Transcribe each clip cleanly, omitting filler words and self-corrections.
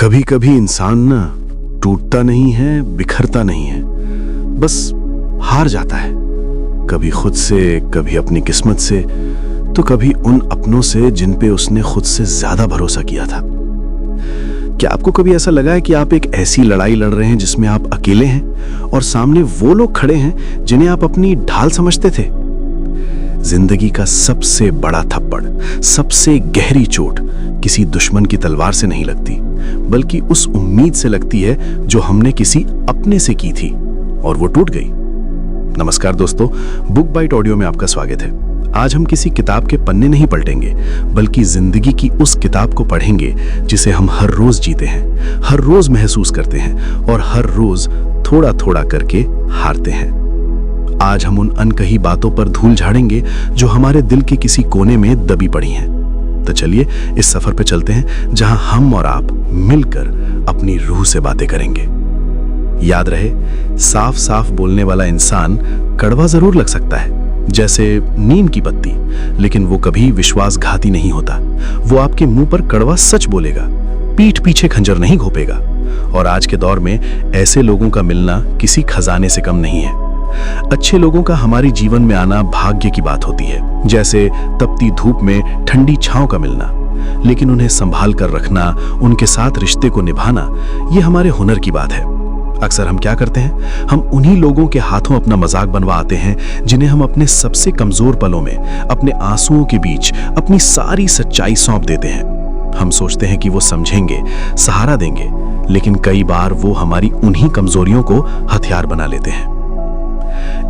कभी कभी इंसान ना टूटता नहीं है, बिखरता नहीं है, बस हार जाता है। कभी खुद से, कभी अपनी किस्मत से, तो कभी उन अपनों से जिन पे उसने खुद से ज्यादा भरोसा किया था। क्या आपको कभी ऐसा लगा है कि आप एक ऐसी लड़ाई लड़ रहे हैं जिसमें आप अकेले हैं और सामने वो लोग खड़े हैं जिन्हें आप अपनी ढाल समझते थे? जिंदगी का सबसे बड़ा थप्पड़, सबसे गहरी चोट किसी दुश्मन की तलवार से नहीं लगती, बल्कि उस उम्मीद से लगती है जो हमने किसी अपने से की थी और वो टूट गई। नमस्कार दोस्तों, बुक बाइट ऑडियो में आपका स्वागत है। आज हम किसी किताब के पन्ने नहीं पलटेंगे, बल्कि जिंदगी की उस किताब को पढ़ेंगे जिसे हम हर रोज जीते हैं, हर रोज महसूस करते हैं और हर रोज थोड़ा थोड़ा करके हारते हैं। आज हम उन अनकही बातों पर धूल झाड़ेंगे जो हमारे दिल के किसी कोने में दबी पड़ी हैं। तो चलिए इस सफर पे चलते हैं जहां हम और आप मिलकर अपनी रूह से बातें करेंगे। याद रहे, साफ साफ बोलने वाला इंसान कड़वा जरूर लग सकता है, जैसे नीम की पत्ती, लेकिन वो कभी विश्वासघाती नहीं होता। वो आपके मुंह पर कड़वा सच बोलेगा, पीठ पीछे खंजर नहीं घोपेगा। और आज के दौर में ऐसे लोगों का मिलना किसी खजाने से कम नहीं है। अच्छे लोगों का हमारे जीवन में आना भाग्य की बात होती है, जैसे तपती धूप में ठंडी छांव का मिलना। लेकिन उन्हें संभाल कर रखना, उनके साथ रिश्ते को निभाना, ये हमारे हुनर की बात है। अक्सर हम क्या करते हैं, हम उन्हीं लोगों के हाथों अपना मजाक बनवा आते हैं जिन्हें हम अपने सबसे कमजोर पलों में, अपने आंसुओं के बीच अपनी सारी सच्चाई सौंप देते हैं। हम सोचते हैं कि वो समझेंगे, सहारा देंगे, लेकिन कई बार वो हमारी उन्हीं कमजोरियों को हथियार बना लेते हैं।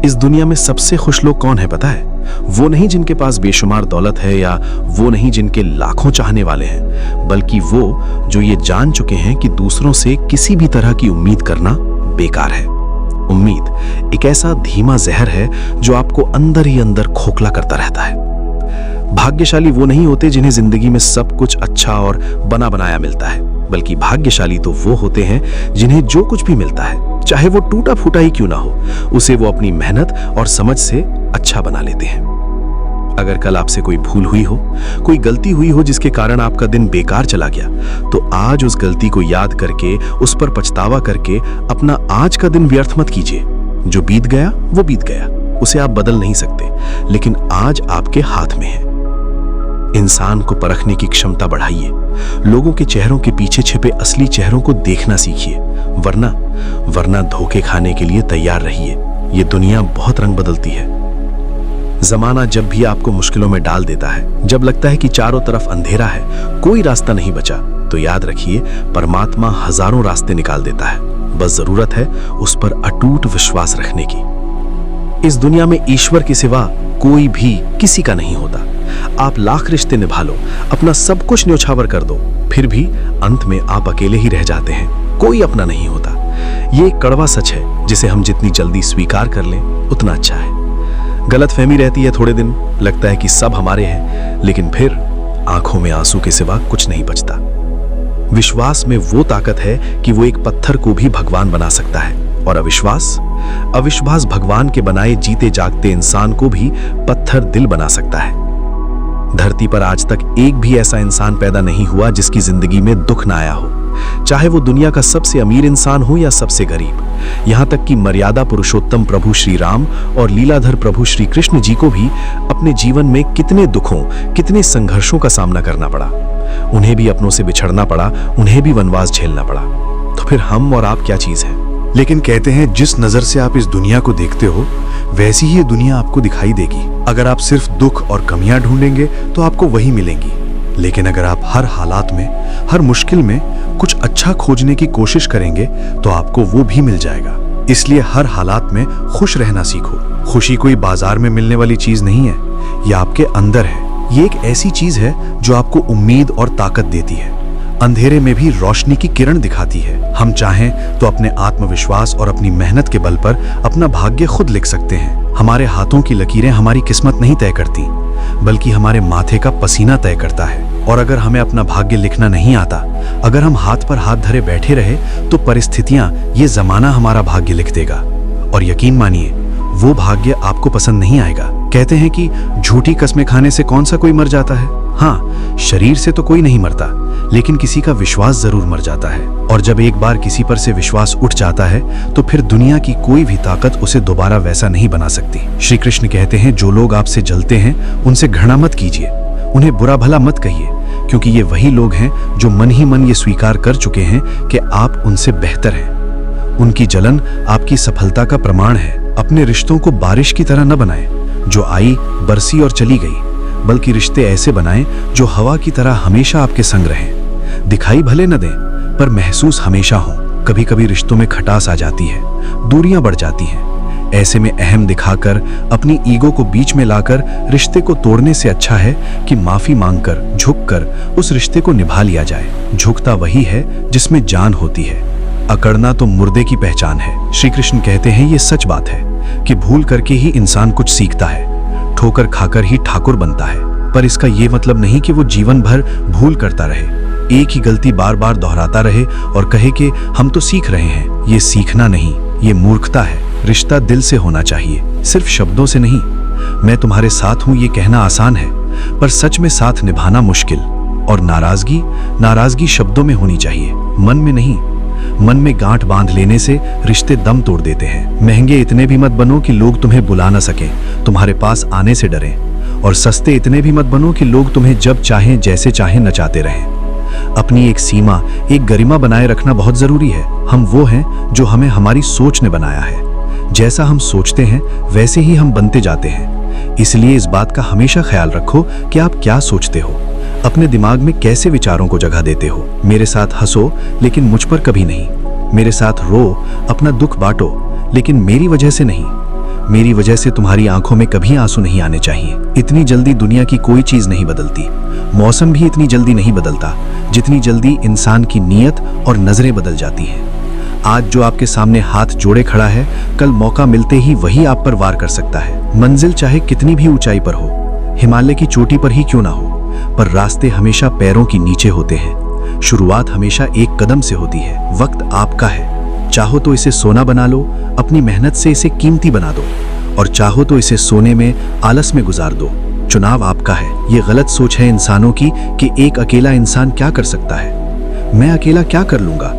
इस दुनिया में सबसे खुश लोग कौन है पता है? वो नहीं जिनके पास बेशुमार दौलत है, या वो नहीं जिनके लाखों चाहने वाले हैं, बल्कि वो जो ये जान चुके हैं कि दूसरों से किसी भी तरह की उम्मीद करना बेकार है। उम्मीद एक ऐसा धीमा जहर है जो आपको अंदर ही अंदर खोखला करता रहता है। भाग्यशाली वो नहीं होते जिन्हें जिंदगी में सब कुछ अच्छा और बना बनाया मिलता है, बल्कि भाग्यशाली तो वो होते हैं जिन्हें जो कुछ भी मिलता है, चाहे वो टूटा फूटा ही क्यों ना हो, उसे वो अपनी मेहनत और समझ से अच्छा बना लेते हैं। अगर कल आपसे कोई भूल हुई हो, कोई गलती हुई हो जिसके कारण आपका दिन बेकार चला गया, तो आज उस गलती को याद करके, उस पर पछतावा करके अपना आज का दिन व्यर्थ मत कीजिए। जो बीत गया वो बीत गया, उसे आप बदल नहीं सकते, लेकिन आज आपके हाथ में है। इंसान को परखने की क्षमता बढ़ाइए, लोगों के चेहरों के पीछे छिपे असली चेहरों को देखना सीखिए, वरना धोखे खाने के लिए तैयार रहिए। ये दुनिया बहुत रंग बदलती है। जमाना जब भी आपको मुश्किलों में डाल देता है, जब लगता है कि चारों तरफ अंधेरा है, कोई रास्ता नहीं बचा, तो याद रखिए, परमात्मा हजारों रास्ते निकाल देता है। बस जरूरत है उस पर अटूट विश्वास रखने की। इस दुनिया में ईश्वर के सिवा कोई भी किसी का नहीं होता। आप लाख रिश्ते निभा लो, अपना सब कुछ न्योछावर कर दो, फिर भी अंत में आप अकेले ही रह जाते हैं। कोई अपना नहीं होता। ये एक कड़वा सच है जिसे हम जितनी जल्दी स्वीकार कर लें उतना अच्छा है। गलतफहमी रहती है थोड़े दिन, लगता है कि सब हमारे हैं, लेकिन फिर आंखों में आंसू के सिवा कुछ नहीं बचता। विश्वास में वो ताकत है कि वो एक पत्थर को भी भगवान बना सकता है, और अविश्वास भगवान के बनाए जीते जागते इंसान को भी पत्थर दिल बना सकता है। धरती पर आज तक एक भी ऐसा इंसान पैदा नहीं हुआ जिसकी जिंदगी में दुख ना आया हो, चाहे वो दुनिया का सबसे अमीर इंसान हो या सबसे गरीब। यहाँ तक कि मर्यादा पुरुषोत्तम प्रभु श्री राम और लीलाधर प्रभु श्री कृष्ण जी को भी अपने जीवन में कितने दुखों, कितने संघर्षों का सामना करना पड़ा। उन्हें भी अपनों से बिछड़ना पड़ा, उन्हें भी वनवास झेलना पड़ा। तो फिर हम और आप क्या चीज है? लेकिन कहते हैं, जिस नजर से आप इस दुनिया को देखते हो, वैसी ही ये दुनिया आपको दिखाई देगी। अगर आप सिर्फ दुख और कमियां ढूंढेंगे तो आपको वही मिलेंगी, लेकिन अगर आप हर हालात में, हर मुश्किल में कुछ अच्छा खोजने की कोशिश करेंगे तो आपको वो भी मिल जाएगा। इसलिए हर हालात में खुश रहना सीखो। खुशी कोई बाजार में मिलने वाली चीज नहीं है, ये आपके अंदर है। ये एक ऐसी चीज है जो आपको उम्मीद और ताकत देती है, अंधेरे में भी रोशनी की किरण दिखाती है। हम चाहें तो अपने आत्मविश्वास और अपनी मेहनत के बल पर अपना भाग्य खुद लिख सकते हैं। हमारे हाथों की लकीरें हमारी किस्मत नहीं तय करती, बल्कि हमारे माथे का पसीना तय करता है। और अगर हमें अपना भाग्य लिखना नहीं आता, अगर हम हाथ पर हाथ धरे बैठे रहे, तो परिस्थितियां, ये जमाना हमारा भाग्य लिख देगा। और यकीन मानिए, वो भाग्य आपको पसंद नहीं आएगा। कहते हैं कि झूठी कस्में खाने से कौन सा कोई मर जाता है। हाँ, शरीर से तो कोई नहीं मरता, लेकिन किसी का विश्वास जरूर मर जाता है। और जब एक बार किसी पर से विश्वास उठ जाता है तो फिर दुनिया की कोई भी ताकत उसे दोबारा वैसा नहीं बना सकती। श्री कृष्ण कहते हैं, जो लोग आपसे जलते हैं उनसे घृणा मत कीजिए, उन्हें बुरा भला मत कहिए, क्योंकि ये वही लोग हैं जो मन ही मन ये स्वीकार कर चुके हैं कि आप उनसे बेहतर हैं। उनकी जलन आपकी सफलता का प्रमाण है। अपने रिश्तों को बारिश की तरह न बनाएं, जो आई बरसी और चली गई, बल्कि रिश्ते ऐसे बनाएं जो हवा की तरह हमेशा आपके संग रहें। दिखाई भले न दें, पर महसूस हमेशा हो। कभी कभी रिश्तों में खटास आ जाती है, दूरियां बढ़ जाती हैं। ऐसे में अहम दिखाकर, अपनी ईगो को बीच में लाकर रिश्ते को तोड़ने से अच्छा है कि माफी मांगकर, झुककर उस रिश्ते को निभा लिया जाए। झुकता वही है जिसमें जान होती है, अकड़ना तो मुर्दे की पहचान है। श्री कृष्ण कहते हैं, ये सच बात है कि भूल करके ही इंसान कुछ सीखता है, ठोकर खाकर ही ठाकुर बनता है। पर इसका ये मतलब नहीं कि वो जीवन भर भूल करता रहे, एक ही गलती बार बार दोहराता रहे और कहे कि हम तो सीख रहे हैं। ये सीखना नहीं, ये मूर्खता है। रिश्ता दिल से होना चाहिए, सिर्फ शब्दों से नहीं। मैं तुम्हारे साथ हूं ये कहना आसान है, पर सच में साथ निभाना मुश्किल। और नाराजगी शब्दों में होनी चाहिए, मन में नहीं। मन में गांठ बांध लेने से रिश्ते दम तोड़ देते हैं। महंगे इतने भी मत बनो कि लोग तुम्हें बुला ना सकें, तुम्हारे पास आने से डरें। और सस्ते इतने भी मत बनो कि लोग तुम्हें जब चाहें जैसे चाहें नचाते रहें। अपनी एक सीमा, एक गरिमा बनाए रखना बहुत जरूरी है। हम वो हैं जो हमें हमारी सोच ने बनाया है। जैसा हम सोचते हैं वैसे ही हम बनते जाते हैं। इसलिए इस बात का हमेशा ख्याल रखो कि आप क्या सोचते हो, अपने दिमाग में कैसे विचारों को जगह देते हो। मेरे साथ हंसो लेकिन मुझ पर कभी नहीं, मेरे साथ रो, अपना दुख बांटो, लेकिन मेरी वजह से नहीं। मेरी वजह से तुम्हारी आंखों में कभी आंसू नहीं आने चाहिए। इतनी जल्दी दुनिया की कोई चीज नहीं बदलती, मौसम भी इतनी जल्दी नहीं बदलता जितनी जल्दी इंसान की नीयत और नजरें बदल जाती हैं। आज जो आपके सामने हाथ जोड़े खड़ा है, कल मौका मिलते ही वही आप पर वार कर सकता है। मंजिल चाहे कितनी भी ऊंचाई पर हो, हिमालय की चोटी पर ही क्यों ना हो, पर रास्ते हमेशा पैरों की नीचे होते हैं। शुरुआत हमेशा एक कदम से होती है। वक्त आपका है, चाहो तो इसे सोना बना लो, अपनी मेहनत से इसे कीमती बना दो, और चाहो तो इसे सोने में, आलस में गुजार दो। चुनाव आपका है। ये गलत सोच है इंसानों की कि एक अकेला इंसान क्या कर सकता है, मैं अकेला क्या कर लूंगा।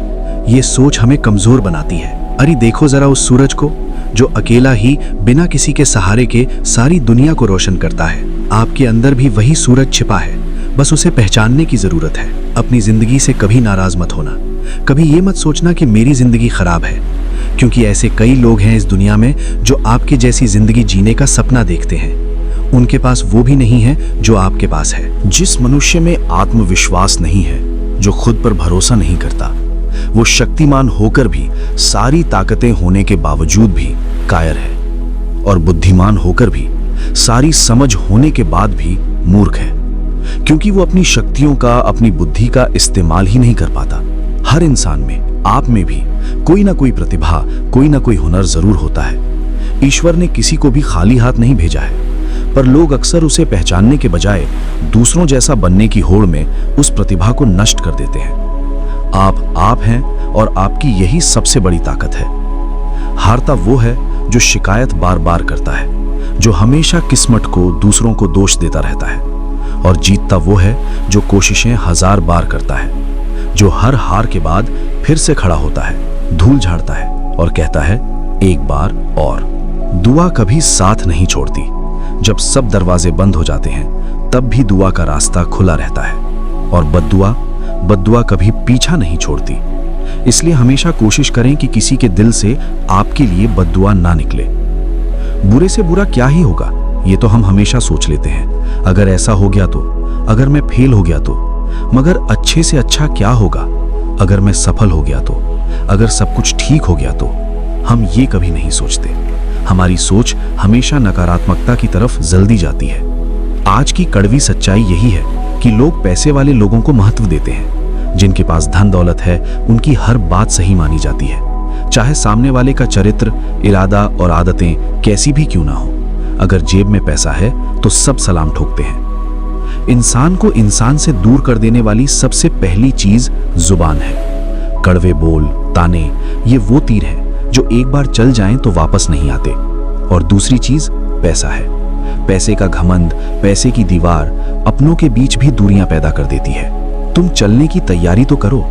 ये सोच हमें कमजोर बनाती है। अरे देखो जरा उस सूरज को, जो अकेला ही बिना किसी के सहारे के सारी दुनिया को रोशन करता है। आपके अंदर भी वही सूरज छिपा है, बस उसे पहचानने की जरूरत है। अपनी जिंदगी से कभी नाराज मत होना, कभी ये मत सोचना कि मेरी जिंदगी खराब है, क्योंकि ऐसे कई लोग हैं इस दुनिया में जो आपके जैसी जिंदगी जीने का सपना देखते हैं। उनके पास वो भी नहीं है जो आपके पास है। जिस मनुष्य में आत्मविश्वास नहीं है, जो खुद पर भरोसा नहीं करता, वो शक्तिमान होकर भी, सारी ताकतें होने के बावजूद भी कायर है, और बुद्धिमान होकर भी, सारी समझ होने के बाद भी मूर्ख है, क्योंकि वो अपनी शक्तियों का, अपनी बुद्धि का इस्तेमाल ही नहीं कर पाता। हर इंसान में, आप में भी कोई ना कोई प्रतिभा, कोई ना कोई हुनर जरूर होता है। ईश्वर ने किसी को भी खाली हाथ नहीं भेजा है, पर लोग अक्सर उसे पहचानने के बजाय दूसरों जैसा बनने की होड़ में उस प्रतिभा को नष्ट कर देते हैं। आप हैं, और आपकी यही सबसे बड़ी ताकत है। हारता वो है जो शिकायत बार बार करता है, जो हमेशा किस्मत को, दूसरों को दोष देता रहता है, और जीतता वो है जो कोशिशें 1000 बार करता है, जो हर हार के बाद फिर से खड़ा होता है, धूल झाड़ता है और कहता है एक बार और। दुआ कभी साथ नहीं छोड़ती। जब सब दरवाजे बंद हो जाते हैं तब भी दुआ का रास्ता खुला रहता है, और बद्दुआ कभी पीछा नहीं छोड़ती। इसलिए हमेशा कोशिश करें कि किसी के दिल से आपके लिए बद्दुआ ना निकले। बुरे से बुरा क्या ही होगा, ये तो हम हमेशा सोच लेते हैं। अगर ऐसा हो गया तो, अगर मैं फेल हो गया तो, मगर अच्छे से अच्छा क्या होगा अगर मैं सफल हो गया तो, अगर सब कुछ ठीक हो गया तो। हम ये कभी नहीं सोचते। हमारी सोच हमेशा नकारात्मकता की तरफ जल्दी जाती है। आज की कड़वी सच्चाई यही है कि लोग पैसे वाले लोगों को महत्व देते हैं। जिनके पास धन दौलत है उनकी हर बात सही मानी जाती है, चाहे सामने वाले का चरित्र, इरादा और आदतें कैसी भी क्यों ना हो। अगर जेब में पैसा है तो सब सलाम ठोकते हैं। इंसान को इंसान से दूर कर देने वाली सबसे पहली चीज जुबान है। कड़वे बोल, ताने, ये वो तीर है जो एक बार चल जाएं तो वापस नहीं आते। और दूसरी चीज पैसा है। पैसे का घमंड, पैसे की दीवार अपनों के बीच भी दूरियां पैदा कर देती है। तुम चलने की तैयारी तो करो,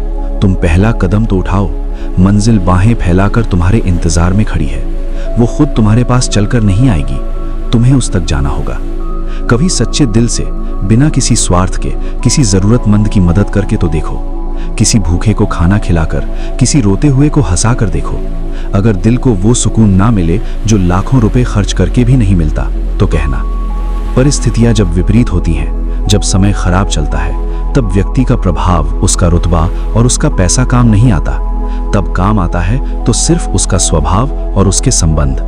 तुम पहला कदम तो उठाओ। मंजिल बाहें फैलाकर तुम्हारे इंतजार में खड़ी है। वो खुद तुम्हारे पास चलकर नहीं आएगी, तुम्हें उस तक जाना होगा। कभी सच्चे दिल से, बिना किसी स्वार्थ के, किसी जरूरतमंद की मदद करके तो देखो। किसी भूखे को खाना खिलाकर, किसी रोते हुए को हंसा कर देखो। अगर दिल को वो सुकून ना मिले जो लाखों रुपए खर्च करके भी नहीं मिलता, तो कहना। परिस्थितियां जब विपरीत होती हैं, जब समय खराब चलता है, तब व्यक्ति का प्रभाव, उसका रुतबा और उसका पैसा काम नहीं आता। तब काम आता है तो सिर्फ उसका स्वभाव और उसके संबंध।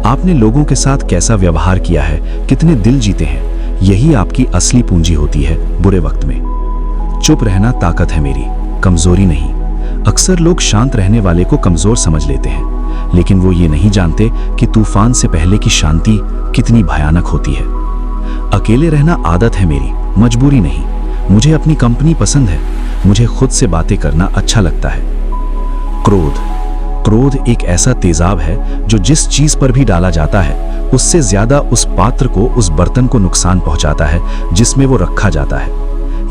आपने लोगों के साथ कैसा व्यवहार किया है, कितने दिल जीते हैं, यही आपकी असली पूंजी होती है बुरे वक्त में। चुप रहना ताकत है मेरी, कमजोरी नहीं। अक्सर लोग शांत रहने वाले को कमजोर समझ लेते हैं, लेकिन वो ये नहीं जानते कि तूफान से पहले की शांति कितनी भयानक होती है। अकेले रहना आदत है मेरी, मजबूरी नहीं। मुझे अपनी कंपनी पसंद है, मुझे खुद से बातें करना अच्छा लगता है। क्रोध एक ऐसा तेजाब है जो जिस चीज पर भी डाला जाता है, उससे ज्यादा उस पात्र को, उस बर्तन को नुकसान पहुंचाता है जिसमें वो रखा जाता है।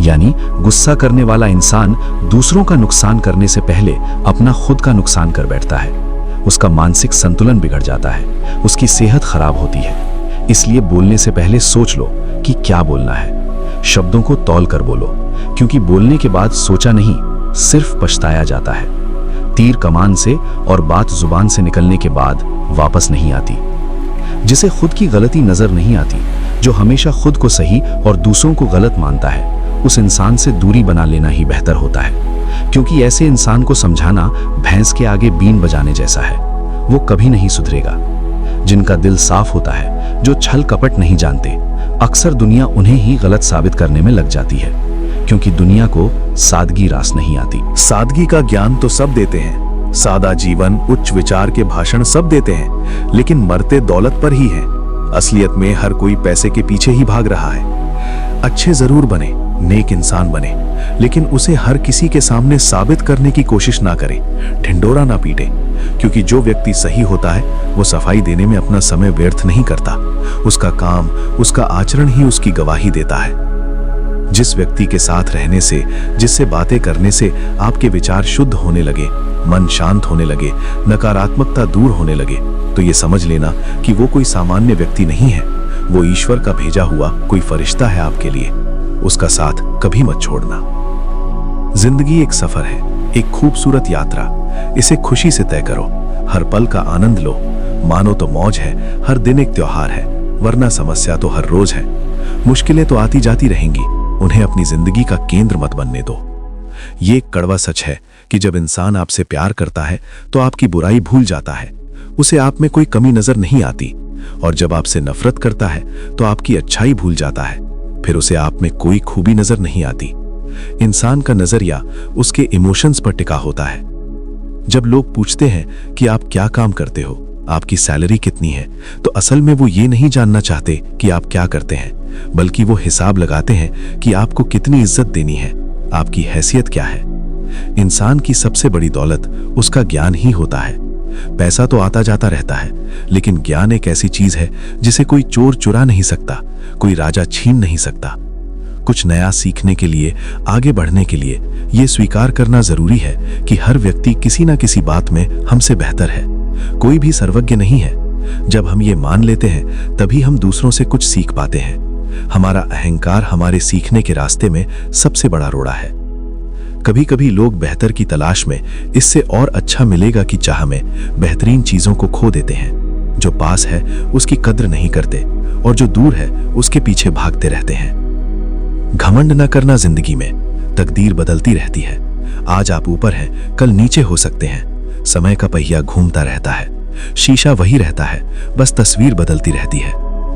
यानी गुस्सा करने वाला इंसान दूसरों का नुकसान करने से पहले अपना खुद का नुकसान कर बैठता है। उसका मानसिक संतुलन बिगड़ जाता है, उसकी सेहत खराब होती है। इसलिए बोलने से पहले सोच लो कि क्या बोलना है। शब्दों को तौल कर बोलो, क्योंकि बोलने के बाद सोचा नहीं, सिर्फ पछताया जाता है। तीर कमान से और बात जुबान से निकलने के बाद वापस नहीं आती। जिसे खुद की गलती नजर नहीं आती, जो हमेशा खुद को सही और दूसरों को गलत मानता है, उस इंसान से दूरी बना लेना ही बेहतर होता है। क्योंकि ऐसे इंसान को समझाना भैंस के आगे बीन बजाने जैसा है, वो कभी नहीं सुधरेगा। जिनका दिल साफ होता है, जो छल कपट नहीं जानते, अक्सर दुनिया उन्हें ही गलत साबित करने में लग जाती है, क्योंकि दुनिया को सादगी रास नहीं आती। सादगी का ज्ञान तो सब देते हैं, सादा जीवन, उच्च विचार के भाषण सब देते हैं, लेकिन मरते दौलत पर ही हैं। असलियत में हर कोई पैसे के पीछे ही भाग रहा है। अच्छे जरूर बने, नेक इंसान बने, लेकिन उसे हर किसी के सामने साबित करने की कोशिश ना करें, ढिंडोरा ना पीटे, क्योंकि जो व्यक्ति सही होता है वो सफाई देने में अपना समय व्यर्थ नहीं करता। उसका काम, उसका आचरण ही उसकी गवाही देता है। जिस व्यक्ति के साथ रहने से, जिससे बातें करने से आपके विचार शुद्ध होने लगे, मन शांत होने लगे, नकारात्मकता दूर होने लगे, तो ये समझ लेना कि वो कोई सामान्य व्यक्ति नहीं है, वो ईश्वर का भेजा हुआ कोई फरिश्ता है आपके लिए। उसका साथ कभी मत छोड़ना। जिंदगी एक सफर है, एक खूबसूरत यात्रा। इसे खुशी से तय करो, हर पल का आनंद लो। मानो तो मौज है, हर दिन एक त्योहार है, वरना समस्या तो हर रोज है। मुश्किलें तो आती जाती रहेंगी, उन्हें अपनी जिंदगी का केंद्र मत बनने दो। ये एक कड़वा सच है कि जब इंसान आपसे प्यार करता है तो आपकी बुराई भूल जाता है, उसे आप में कोई कमी नजर नहीं आती। और जब आपसे नफरत करता है तो आपकी अच्छाई भूल जाता है, फिर उसे आप में कोई खूबी नजर नहीं आती। इंसान का नजरिया उसके इमोशंस पर टिका होता है। जब लोग पूछते हैं कि आप क्या काम करते हो, आपकी सैलरी कितनी है, तो असल में वो ये नहीं जानना चाहते कि आप क्या करते हैं, बल्कि वो हिसाब लगाते हैं कि आपको कितनी इज्जत देनी है, आपकी हैसियत क्या है। इंसान की सबसे बड़ी दौलत उसका ज्ञान ही होता है। पैसा तो आता जाता रहता है, लेकिन ज्ञान एक ऐसी चीज है जिसे कोई चोर चुरा नहीं सकता, कोई राजा छीन नहीं सकता। कुछ नया सीखने के लिए, आगे बढ़ने के लिए ये स्वीकार करना जरूरी है कि हर व्यक्ति किसी ना किसी बात में हमसे बेहतर है। कोई भी सर्वज्ञ नहीं है। जब हम ये मान लेते हैं तभी हम दूसरों से कुछ सीख पाते हैं। हमारा अहंकार हमारे सीखने के रास्ते में सबसे बड़ा रोड़ा है। कभी कभी लोग बेहतर की तलाश में, इससे और अच्छा मिलेगा की चाह में बेहतरीन चीजों को खो देते हैं। जो पास है उसकी कद्र नहीं करते और जो दूर है उसके पीछे भागते रहते हैं। घमंड न करना जिंदगी में, तकदीर बदलती रहती है। आज आप ऊपर हैं, कल नीचे हो सकते हैं। समय का पहिया घूमता रहता है, शीशा वही रहता है, बस तस्वीर बदलती रहती है।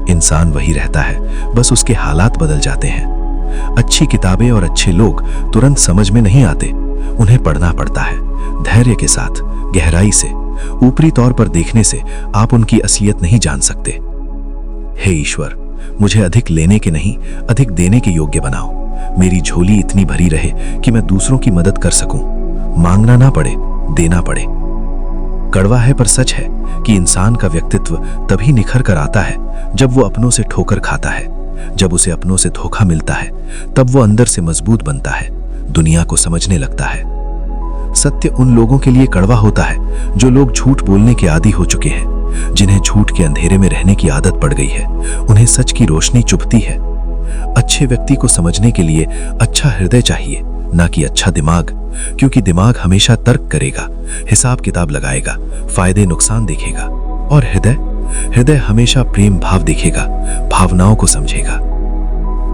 इंसान वही रहता है, बस उसके हालात बदल जाते हैं। अच्छी किताबें और अच्छे लोग तुरंत समझ में नहीं आते, उन्हें पढ़ना पड़ता है, धैर्य के साथ, गहराई से। ऊपरी तौर पर देखने से आप उनकी असलियत नहीं जान सकते। हे ईश्वर, मुझे अधिक लेने के नहीं, अधिक देने के योग्य बनाओ। मेरी झोली इतनी भरी रहे कि मैं दूसरों की मदद कर सकूं, मांगना ना पड़े, देना पड़े। कड़वा है पर सच है कि इंसान का व्यक्तित्व तभी निखर कर आता है जब वो अपनों से ठोकर खाता है। जब उसे अपनों से धोखा मिलता है तब वो अंदर से मजबूत बनता है, दुनिया को समझने लगता है। सत्य उन लोगों के लिए कड़वा होता है जो लोग झूठ बोलने के आदी हो चुके हैं, जिन्हें झूठ के अंधेरे में रहने की आदत पड़ गई है। उन्हें सच की रोशनी चुभती है। अच्छे व्यक्ति को समझने के लिए अच्छा हृदय चाहिए, ना कि अच्छा दिमाग, क्योंकि दिमाग हमेशा तर्क करेगा, हिसाब किताब लगाएगा, फायदे नुकसान देखेगा। और हृदय हमेशा प्रेम भाव देखेगा, भावनाओं को समझेगा।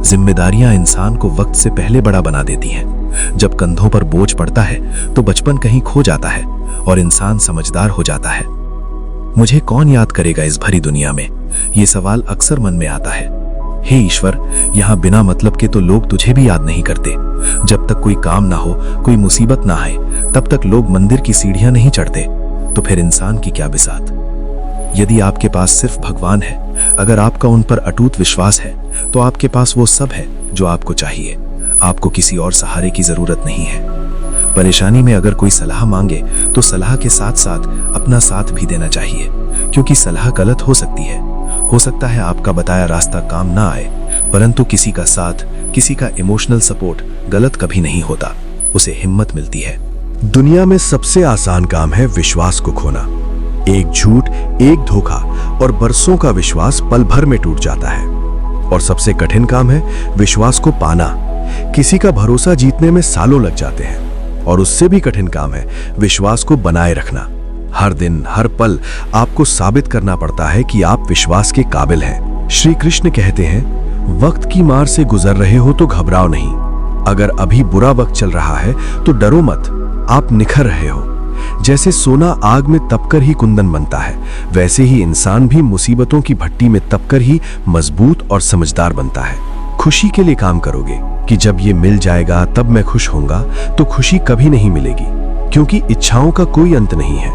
जिम्मेदारियां इंसान को वक्त से पहले बड़ा बना देती हैं। जब कंधों पर बोझ पड़ता है तो बचपन कहीं खो जाता है और इंसान समझदार हो जाता है। मुझे कौन याद करेगा इस भरी दुनिया में, ये सवाल अक्सर मन में आता है। हे ईश्वर, यहाँ बिना मतलब के तो लोग तुझे भी याद नहीं करते। जब तक कोई काम ना हो, कोई मुसीबत ना आए, तब तक लोग मंदिर की सीढ़ियां नहीं चढ़ते। तो फिर इंसान की क्या बिसात। यदि आपके पास सिर्फ भगवान है, अगर आपका उन पर अटूट विश्वास है, तो आपके पास वो सब है जो आपको चाहिए। आपको किसी और सहारे की जरूरत नहीं है। परेशानी में अगर कोई सलाह मांगे तो सलाह के साथ साथ अपना साथ भी देना चाहिए, क्योंकि सलाह गलत हो सकती है। हो सकता है आपका बताया रास्ता काम ना आए, परंतु किसी का साथ, किसी का इमोशनल सपोर्ट गलत कभी नहीं होता, उसे हिम्मत मिलती है। दुनिया में सबसे आसान काम है विश्वास को खोना। एक झूठ, एक धोखा और बरसों का विश्वास पल भर में टूट जाता है। और सबसे कठिन काम है विश्वास को पाना। किसी का भरोसा जीतने में सालों लग जाते हैं। और उससे भी कठिन काम है विश्वास को बनाए रखना। हर दिन, हर पल आपको साबित करना पड़ता है कि आप विश्वास के काबिल हैं। श्री कृष्ण कहते हैं, वक्त की मार से गुजर रहे हो तो घबराओ नहीं। अगर अभी बुरा वक्त चल रहा है तो डरो मत, आप निखर रहे हो। जैसे सोना आग में तपकर ही कुंदन बनता है, वैसे ही इंसान भी मुसीबतों की भट्टी में तपकर ही मजबूत और समझदार बनता है। खुशी के लिए काम करोगे कि जब ये मिल जाएगा तब मैं खुश होऊंगा, तो खुशी कभी नहीं मिलेगी, क्योंकि इच्छाओं का कोई अंत नहीं है।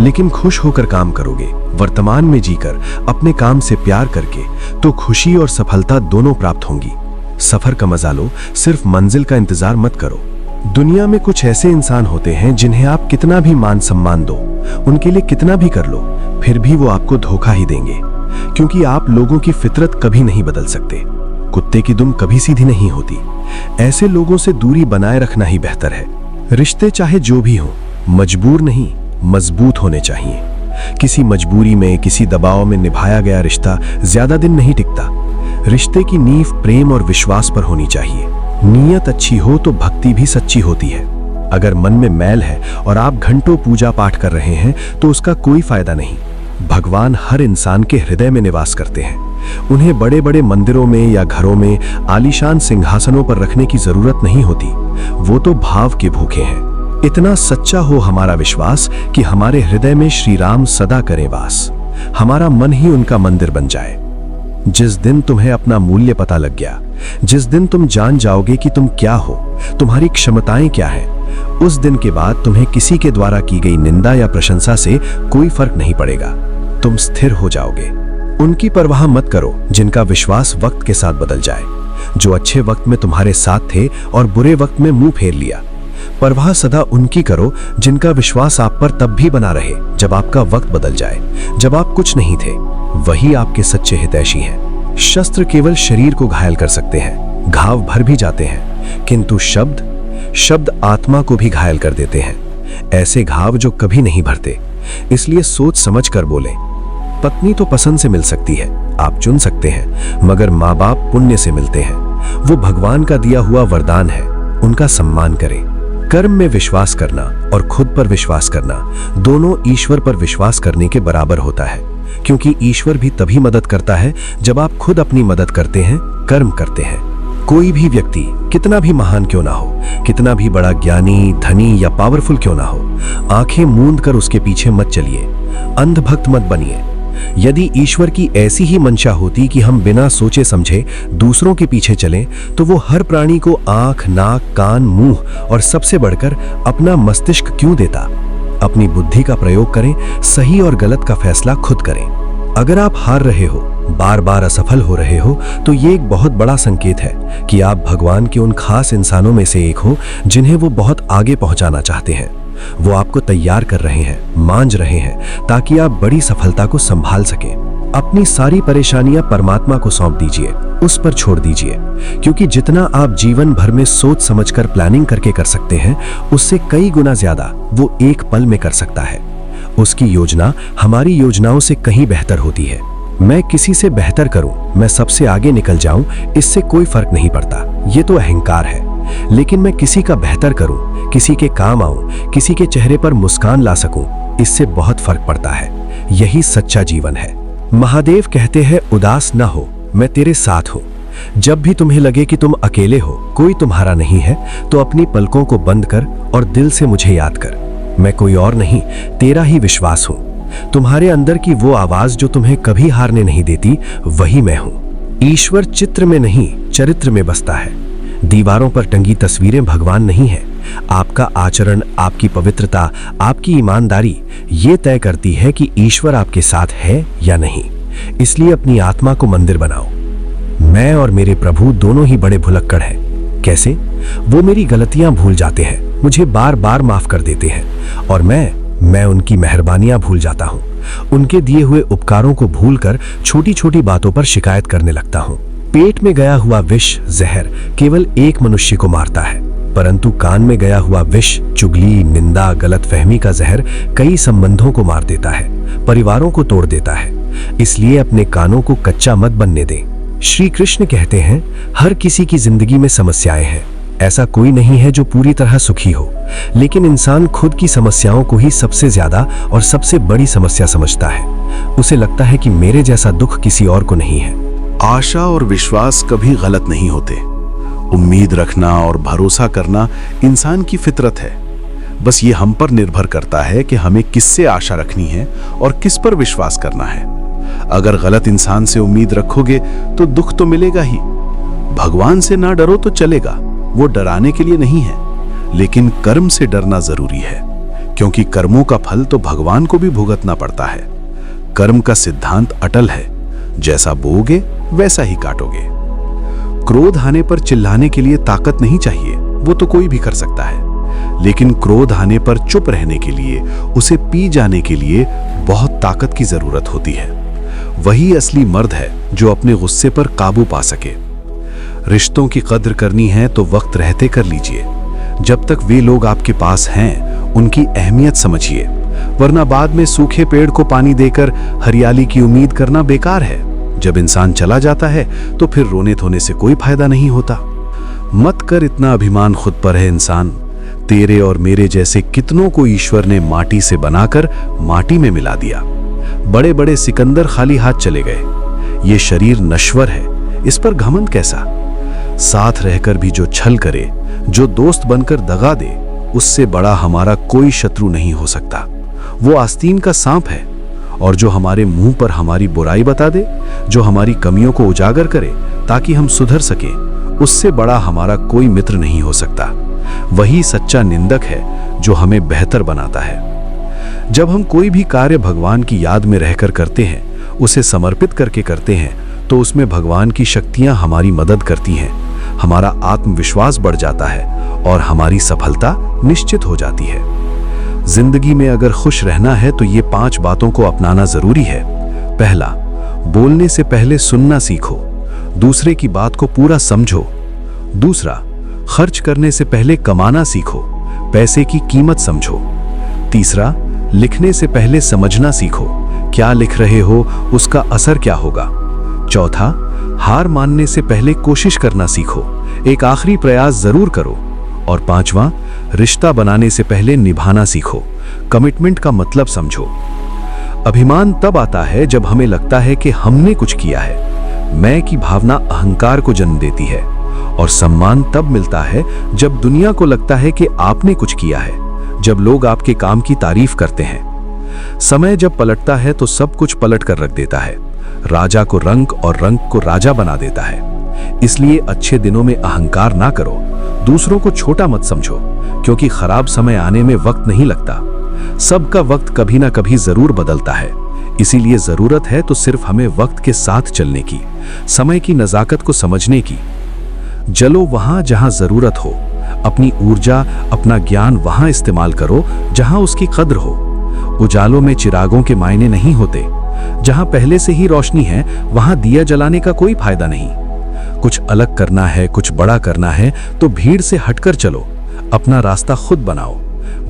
लेकिन खुश होकर काम करोगे, वर्तमान में जीकर, अपने काम से प्यार करके, तो खुशी और सफलता दोनों प्राप्त होंगी। सफर का मजा लो, सिर्फ मंजिल का इंतजार मत करो। दुनिया में कुछ ऐसे इंसान होते हैं जिन्हें आप कितना भी मान सम्मान दो, उनके लिए कितना भी कर लो, फिर भी वो आपको धोखा ही देंगे, क्योंकि आप लोगों की फितरत कभी नहीं बदल सकते। कुत्ते की दुम कभी सीधी नहीं होती। ऐसे लोगों से दूरी बनाए रखना ही बेहतर है। रिश्ते चाहे जो भी हो, मजबूर नहीं, मजबूत होने चाहिए। किसी मजबूरी में, किसी दबाव में निभाया गया रिश्ता ज्यादा दिन नहीं टिकता। रिश्ते की नींव प्रेम और विश्वास पर होनी चाहिए। नीयत अच्छी हो तो भक्ति भी सच्ची होती है। अगर मन में मैल है और आप घंटों पूजा पाठ कर रहे हैं तो उसका कोई फायदा नहीं। भगवान हर इंसान के हृदय में निवास करते हैं। उन्हें बड़े बड़े मंदिरों में या घरों में आलीशान सिंहासनों पर रखने की जरूरत नहीं होती। वो तो भाव के भूखे हैं। इतना सच्चा हो हमारा विश्वास कि हमारे हृदय में श्री राम सदा करें वास। हमारा मन ही उनका मंदिर बन जाए। जिस दिन तुम्हें अपना मूल्य पता लग गया, जिस दिन तुम जान जाओगे कि तुम क्या हो, तुम्हारी क्षमताएं क्या हैं, उस दिन के बाद तुम्हें किसी के द्वारा की गई निंदा या प्रशंसा से कोई फर्क नहीं पड़ेगा। तुम स्थिर हो जाओगे। उनकी परवाह मत करो जिनका विश्वास वक्त के साथ बदल जाए, जो अच्छे वक्त में तुम्हारे साथ थे और बुरे वक्त में मुंह फेर लिया। परवाह सदा उनकी करो जिनका विश्वास आप पर तब भी बना रहे जब आपका वक्त बदल जाए, जब आप कुछ नहीं थे। वही आपके सच्चे हितैषी हैं। शस्त्र केवल शरीर को घायल कर सकते हैं, घाव भर भी जाते हैं, किंतु शब्द आत्मा को भी घायल कर देते हैं। ऐसे घाव जो कभी नहीं भरते। इसलिए सोच समझ कर बोलें। पत्नी तो पसंद से मिल सकती है, आप चुन सकते हैं, मगर माँ बाप पुण्य से मिलते हैं। वो भगवान का दिया हुआ वरदान है, उनका सम्मान करें। कर्म में विश्वास करना और खुद पर विश्वास करना दोनों ईश्वर पर विश्वास करने के बराबर होता है, क्योंकि ईश्वर भी तभी मदद करता है जब आप खुद अपनी मदद करते हैं, कर्म करते हैं। कोई भी व्यक्ति कितना भी महान क्यों ना हो, कितना भी बड़ा ज्ञानी, धनी या पावरफुल क्यों ना हो, आंखें मूंद कर उसके पीछे मत चलिए, अंधभक्त मत बनिए। यदि ईश्वर की ऐसी ही मंशा होती कि हम बिना सोचे समझे दूसरों के पीछे चलें, तो वो हर प्राणी को आंख, नाक, कान, मुंह और सबसे बढ़कर अपना मस्तिष्क क्यों देता। अपनी बुद्धि का प्रयोग करें, सही और गलत का फैसला खुद करें। अगर आप हार रहे हो, बार बार असफल हो रहे हो, तो ये एक बहुत बड़ा संकेत है कि आप भगवान के उन खास इंसानों में से एक हो जिन्हें वो बहुत आगे पहुंचाना चाहते हैं। वो आपको तैयार कर रहे हैं, मांझ रहे हैं, ताकि आप बड़ी सफलता को संभाल सकें। अपनी सारी परेशानियां परमात्मा को सौंप दीजिए, उस पर छोड़ दीजिए, क्योंकि जितना आप जीवन भर में सोच समझकर प्लानिंग करके कर सकते हैं, उससे कई गुना ज्यादा वो एक पल में कर सकता है। उसकी योजना हमारी योजनाओं से कहीं बेहतर होती है। मैं किसी से बेहतर करूं, मैं सबसे आगे निकल जाऊं, इससे कोई फर्क नहीं पड़ता, ये तो अहंकार है। लेकिन मैं किसी का बेहतर करूं, किसी के काम आऊं, किसी के चेहरे पर मुस्कान ला सकूं, इससे बहुत फर्क पड़ता है। यही सच्चा जीवन है। महादेव कहते हैं, उदास न हो, मैं तेरे साथ हूं। जब भी तुम्हें लगे कि तुम अकेले हो, कोई तुम्हारा नहीं है, तो अपनी पलकों को बंद कर और दिल से मुझे याद कर। मैं कोई और नहीं, तेरा ही विश्वास हूं। तुम्हारे अंदर की वो आवाज जो तुम्हें कभी हारने नहीं देती, वही मैं हूं। ईश्वर चित्र में नहीं, चरित्र में बसता है। दीवारों पर टंगी तस्वीरें भगवान नहीं है। आपका आचरण, आपकी पवित्रता, आपकी ईमानदारी ये तय करती है कि ईश्वर आपके साथ है या नहीं। इसलिए अपनी आत्मा को मंदिर बनाओ। मैं और मेरे प्रभु दोनों ही बड़े भुलक्कड़ हैं। कैसे? वो मेरी गलतियां भूल जाते हैं, मुझे बार बार माफ कर देते हैं, और मैं उनकी मेहरबानियां भूल जाता हूं। उनके दिए हुए उपकारों को भूलकर छोटी छोटी बातों पर शिकायत करने लगता हूं। पेट में गया हुआ विष, जहर केवल एक मनुष्य को मारता है, परंतु कान में गया हुआ विष, चुगली, निंदा, गलतफहमी का जहर कई संबंधों को मार देता है, परिवारों को तोड़ देता है। इसलिए अपने कानों को कच्चा मत बनने दें। श्री कृष्ण कहते हैं, हर किसी की जिंदगी में समस्याएं हैं। ऐसा कोई नहीं है जो पूरी तरह सुखी हो, लेकिन इंसान खुद की समस्याओं को ही सबसे ज्यादा और सबसे बड़ी समस्या समझता है। उसे लगता है कि मेरे जैसा दुख किसी और को नहीं है। आशा और विश्वास कभी गलत नहीं होते। उम्मीद रखना और भरोसा करना इंसान की फितरत है। बस ये हम पर निर्भर करता है कि हमें किससे आशा रखनी है और किस पर विश्वास करना है। अगर गलत इंसान से उम्मीद रखोगे तो दुख तो मिलेगा ही। भगवान से ना डरो तो चलेगा, वो डराने के लिए नहीं है, लेकिन कर्म से डरना जरूरी है, क्योंकि कर्मों का फल तो भगवान को भी भुगतना पड़ता है। कर्म का सिद्धांत अटल है, जैसा बोओगे वैसा ही काटोगे। क्रोध आने पर चिल्लाने के लिए ताकत नहीं चाहिए, वो तो कोई भी कर सकता है, लेकिन क्रोध आने पर चुप रहने के लिए, उसे पी जाने के लिए बहुत ताकत की जरूरत होती है। वही असली मर्द है जो अपने गुस्से पर काबू पा सके। रिश्तों की कद्र करनी है तो वक्त रहते कर लीजिए। जब तक वे लोग आपके पास हैं, उनकी अहमियत समझिए, वरना बाद में सूखे पेड़ को पानी देकर हरियाली की उम्मीद करना बेकार है। जब इंसान चला जाता है तो फिर रोने धोने से कोई फायदा नहीं होता। मत कर इतना अभिमान खुद पर है इंसान। तेरे और मेरे जैसे कितनों को ईश्वर ने माटी से बनाकर माटी में मिला दिया। बड़े बड़े सिकंदर खाली हाथ चले गए। ये शरीर नश्वर है, इस पर घमंड कैसा? साथ रहकर भी जो छल करे, जो दोस्त बनकर दगा दे, उससे बड़ा हमारा कोई शत्रु नहीं हो सकता। वो आस्तीन का सांप है, और जो हमारे मुंह पर हमारी बुराई बता दे, जो हमारी कमियों को उजागर करे ताकि हम सुधर सके, उससे बड़ा हमारा कोई मित्र नहीं हो सकता। वही सच्चा निंदक है जो हमें बेहतर बनाता है। जब हम कोई भी कार्य भगवान की याद में रहकर करते हैं, उसे समर्पित करके करते हैं, तो उसमें भगवान की शक्तियां हमारी मदद करती हैं। हमारा आत्मविश्वास बढ़ जाता है और हमारी सफलता निश्चित हो जाती है। जिंदगी में अगर खुश रहना है तो ये 5 बातों को अपनाना जरूरी है। पहला, बोलने से पहले सुनना सीखो, दूसरे की बात को पूरा समझो। दूसरा, खर्च करने से पहले कमाना सीखो, पैसे की कीमत समझो। तीसरा, लिखने से पहले समझना सीखो, क्या लिख रहे हो, उसका असर क्या होगा। चौथा, हार मानने से पहले कोशिश करना सीखो, एक आखिरी प्रयास जरूर करो। और पांचवा, रिश्ता बनाने से पहले निभाना सीखो, कमिटमेंट का मतलब समझो। अभिमान तब आता है जब हमें लगता है कि हमने कुछ किया है। मैं की भावना अहंकार को जन्म देती है, और सम्मान तब मिलता है जब दुनिया को लगता है कि आपने कुछ किया है, जब लोग आपके काम की तारीफ करते हैं। समय जब पलटता है तो सब कुछ पलट कर रख देता है। राजा को रंक और रंक को राजा बना देता है। इसलिए अच्छे दिनों में अहंकार ना करो, दूसरों को छोटा मत समझो, क्योंकि खराब समय आने में वक्त नहीं लगता। सबका वक्त कभी ना कभी जरूर बदलता है। इसीलिए जरूरत है तो सिर्फ हमें वक्त के साथ चलने की, समय की नजाकत को समझने की। जलो वहां जहां जरूरत हो, अपनी ऊर्जा, अपना ज्ञान वहां इस्तेमाल करो जहां उसकी कद्र हो। उजालों में चिरागों के मायने नहीं होते। जहां पहले से ही रोशनी है वहां दिया जलाने का कोई फायदा नहीं। कुछ अलग करना है, कुछ बड़ा करना है तो भीड़ से हटकर चलो, अपना रास्ता खुद बनाओ।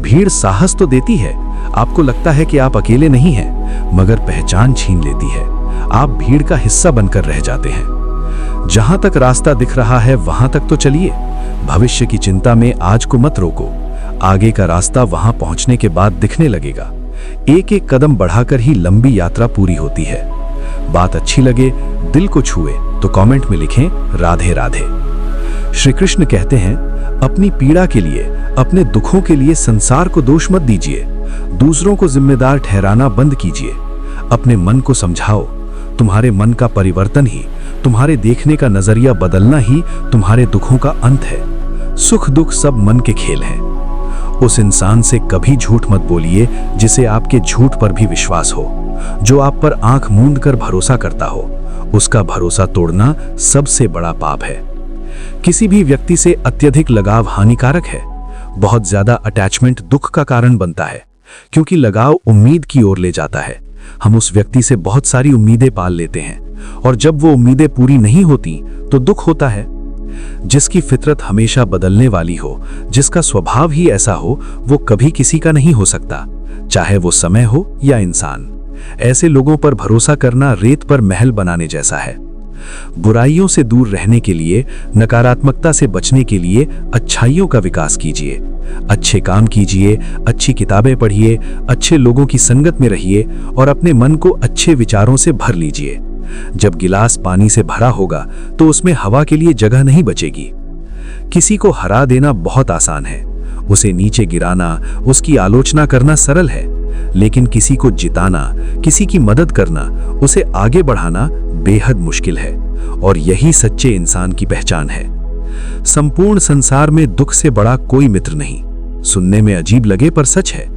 भीड़ साहस तो देती है, आपको लगता है कि आप अकेले नहीं हैं, मगर पहचान छीन लेती है। आप भीड़ का हिस्सा बनकर रह जाते हैं। जहां तक रास्ता दिख रहा है वहां तक तो चलिए। भविष्य की चिंता में आज को मत रोको। आगे का रास्ता वहां पहुंचने के बाद दिखने लगेगा। एक एक कदम बढ़ाकर ही लंबी यात्रा पूरी होती है। बात अच्छी लगे, दिल को छुए तो कमेंट में लिखें राधे राधे। श्री कृष्ण कहते हैं, अपनी पीड़ा के लिए, अपने दुखों के लिए संसार को दोष मत दीजिए। दूसरों को जिम्मेदार ठहराना बंद कीजिए। अपने मन को समझाओ। तुम्हारे मन का परिवर्तन ही, तुम्हारे देखने का नजरिया बदलना ही तुम्हारे दुखों का अंत है। सुख दुख सब मन के खेल हैं। उस इंसान से कभी झूठ मत बोलिए जिसे आपके झूठ पर भी विश्वास हो, जो आप पर आंख मूंद कर भरोसा करता हो। उसका भरोसा तोड़ना सबसे बड़ा पाप है। किसी भी व्यक्ति से अत्यधिक लगाव हानिकारक है। बहुत ज्यादा अटैचमेंट दुख का कारण बनता है, क्योंकि लगाव उम्मीद की ओर ले जाता है। हम उस व्यक्ति से बहुत सारी उम्मीदें पाल लेते हैं और जब वो उम्मीदें पूरी नहीं होती तो दुख होता है। जिसकी फितरत हमेशा बदलने वाली हो, जिसका स्वभाव ही ऐसा हो, वो कभी किसी का नहीं हो सकता, चाहे वो समय हो या इंसान। ऐसे लोगों पर भरोसा करना रेत पर महल बनाने जैसा है। बुराइयों से दूर रहने के लिए, नकारात्मकता से बचने के लिए अच्छाइयों का विकास कीजिए। अच्छे काम कीजिए, अच्छी किताबें पढ़िए, अच्छे लोगों की संगत में रहिए और अपने मन को अच्छे विचारों से भर लीजिए। जब गिलास पानी से भरा होगा तो उसमें हवा के लिए जगह नहीं बचेगी। किसी को हरा देना बहुत आसान है, उसे नीचे गिराना, उसकी आलोचना करना सरल है, लेकिन किसी को जिताना, किसी की मदद करना, उसे आगे बढ़ाना बेहद मुश्किल है। और यही सच्चे इंसान की पहचान है। संपूर्ण संसार में दुख से बड़ा कोई मित्र नहीं। सुनने में अजीब लगे पर सच है,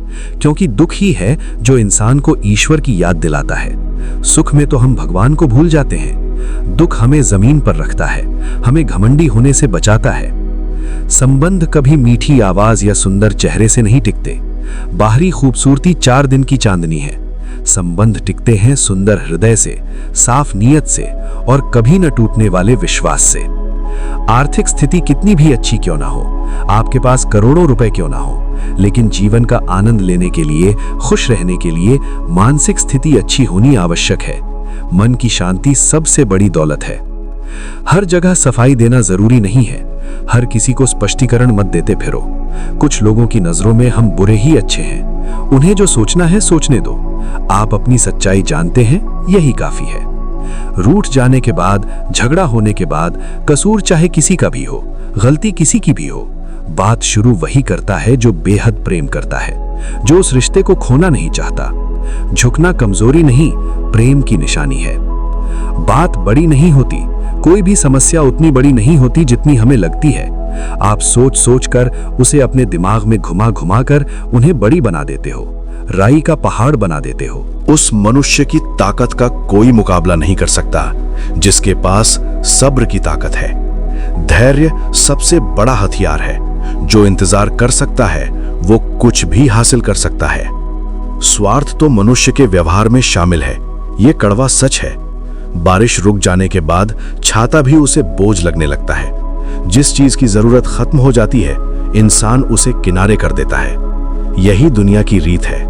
क्योंकि दुख ही है जो इंसान को ईश्वर की याद दिलाता है। सुख में तो हम भगवान को भूल जाते हैं। दुख हमें जमीन पर रखता है, हमें घमंडी होने से बचाता है। संबंध कभी मीठी आवाज या सुंदर चेहरे से नहीं टिकते। बाहरी खूबसूरती 4 दिन की चांदनी है। संबंध टिकते हैं सुंदर हृदय से, साफ नीयत से और कभी न टूटने वाले विश्वास से। आर्थिक स्थिति कितनी भी अच्छी क्यों ना हो, आपके पास करोड़ों रुपए क्यों ना हो, लेकिन जीवन का आनंद लेने के लिए, खुश रहने के लिए मानसिक स्थिति अच्छी होनी आवश्यक है। मन की शांति सबसे बड़ी दौलत है। हर जगह सफाई देना जरूरी नहीं है। हर किसी को स्पष्टीकरण मत देते फिरो। कुछ लोगों की नजरों में हम बुरे ही अच्छे हैं। उन्हें जो सोचना है सोचने दो। आप अपनी सच्चाई जानते हैं, यही काफी है। रूठ जाने के बाद, झगड़ा होने के बाद, कसूर चाहे किसी का भी हो, गलती किसी की भी हो, बात शुरू वही करता है जो बेहद प्रेम करता है, जो उस रिश्ते को खोना नहीं चाहता। झुकना कमजोरी नहीं, प्रेम की निशानी है। बात बड़ी नहीं होती, कोई भी समस्या उतनी बड़ी नहीं होती जितनी हमें लगती है। आप सोच सोच कर उसे अपने दिमाग में घुमा घुमा कर उन्हें बड़ी बना देते हो, राई का पहाड़ बना देते हो। उस मनुष्य की ताकत का कोई मुकाबला नहीं कर सकता जिसके पास सब्र की ताकत है। धैर्य सबसे बड़ा हथियार है। जो इंतजार कर सकता है वो कुछ भी हासिल कर सकता है। स्वार्थ तो मनुष्य के व्यवहार में शामिल है, ये कड़वा सच है। बारिश रुक जाने के बाद छाता भी उसे बोझ लगने लगता है। जिस चीज की जरूरत खत्म हो जाती है, इंसान उसे किनारे कर देता है। यही दुनिया की रीत है।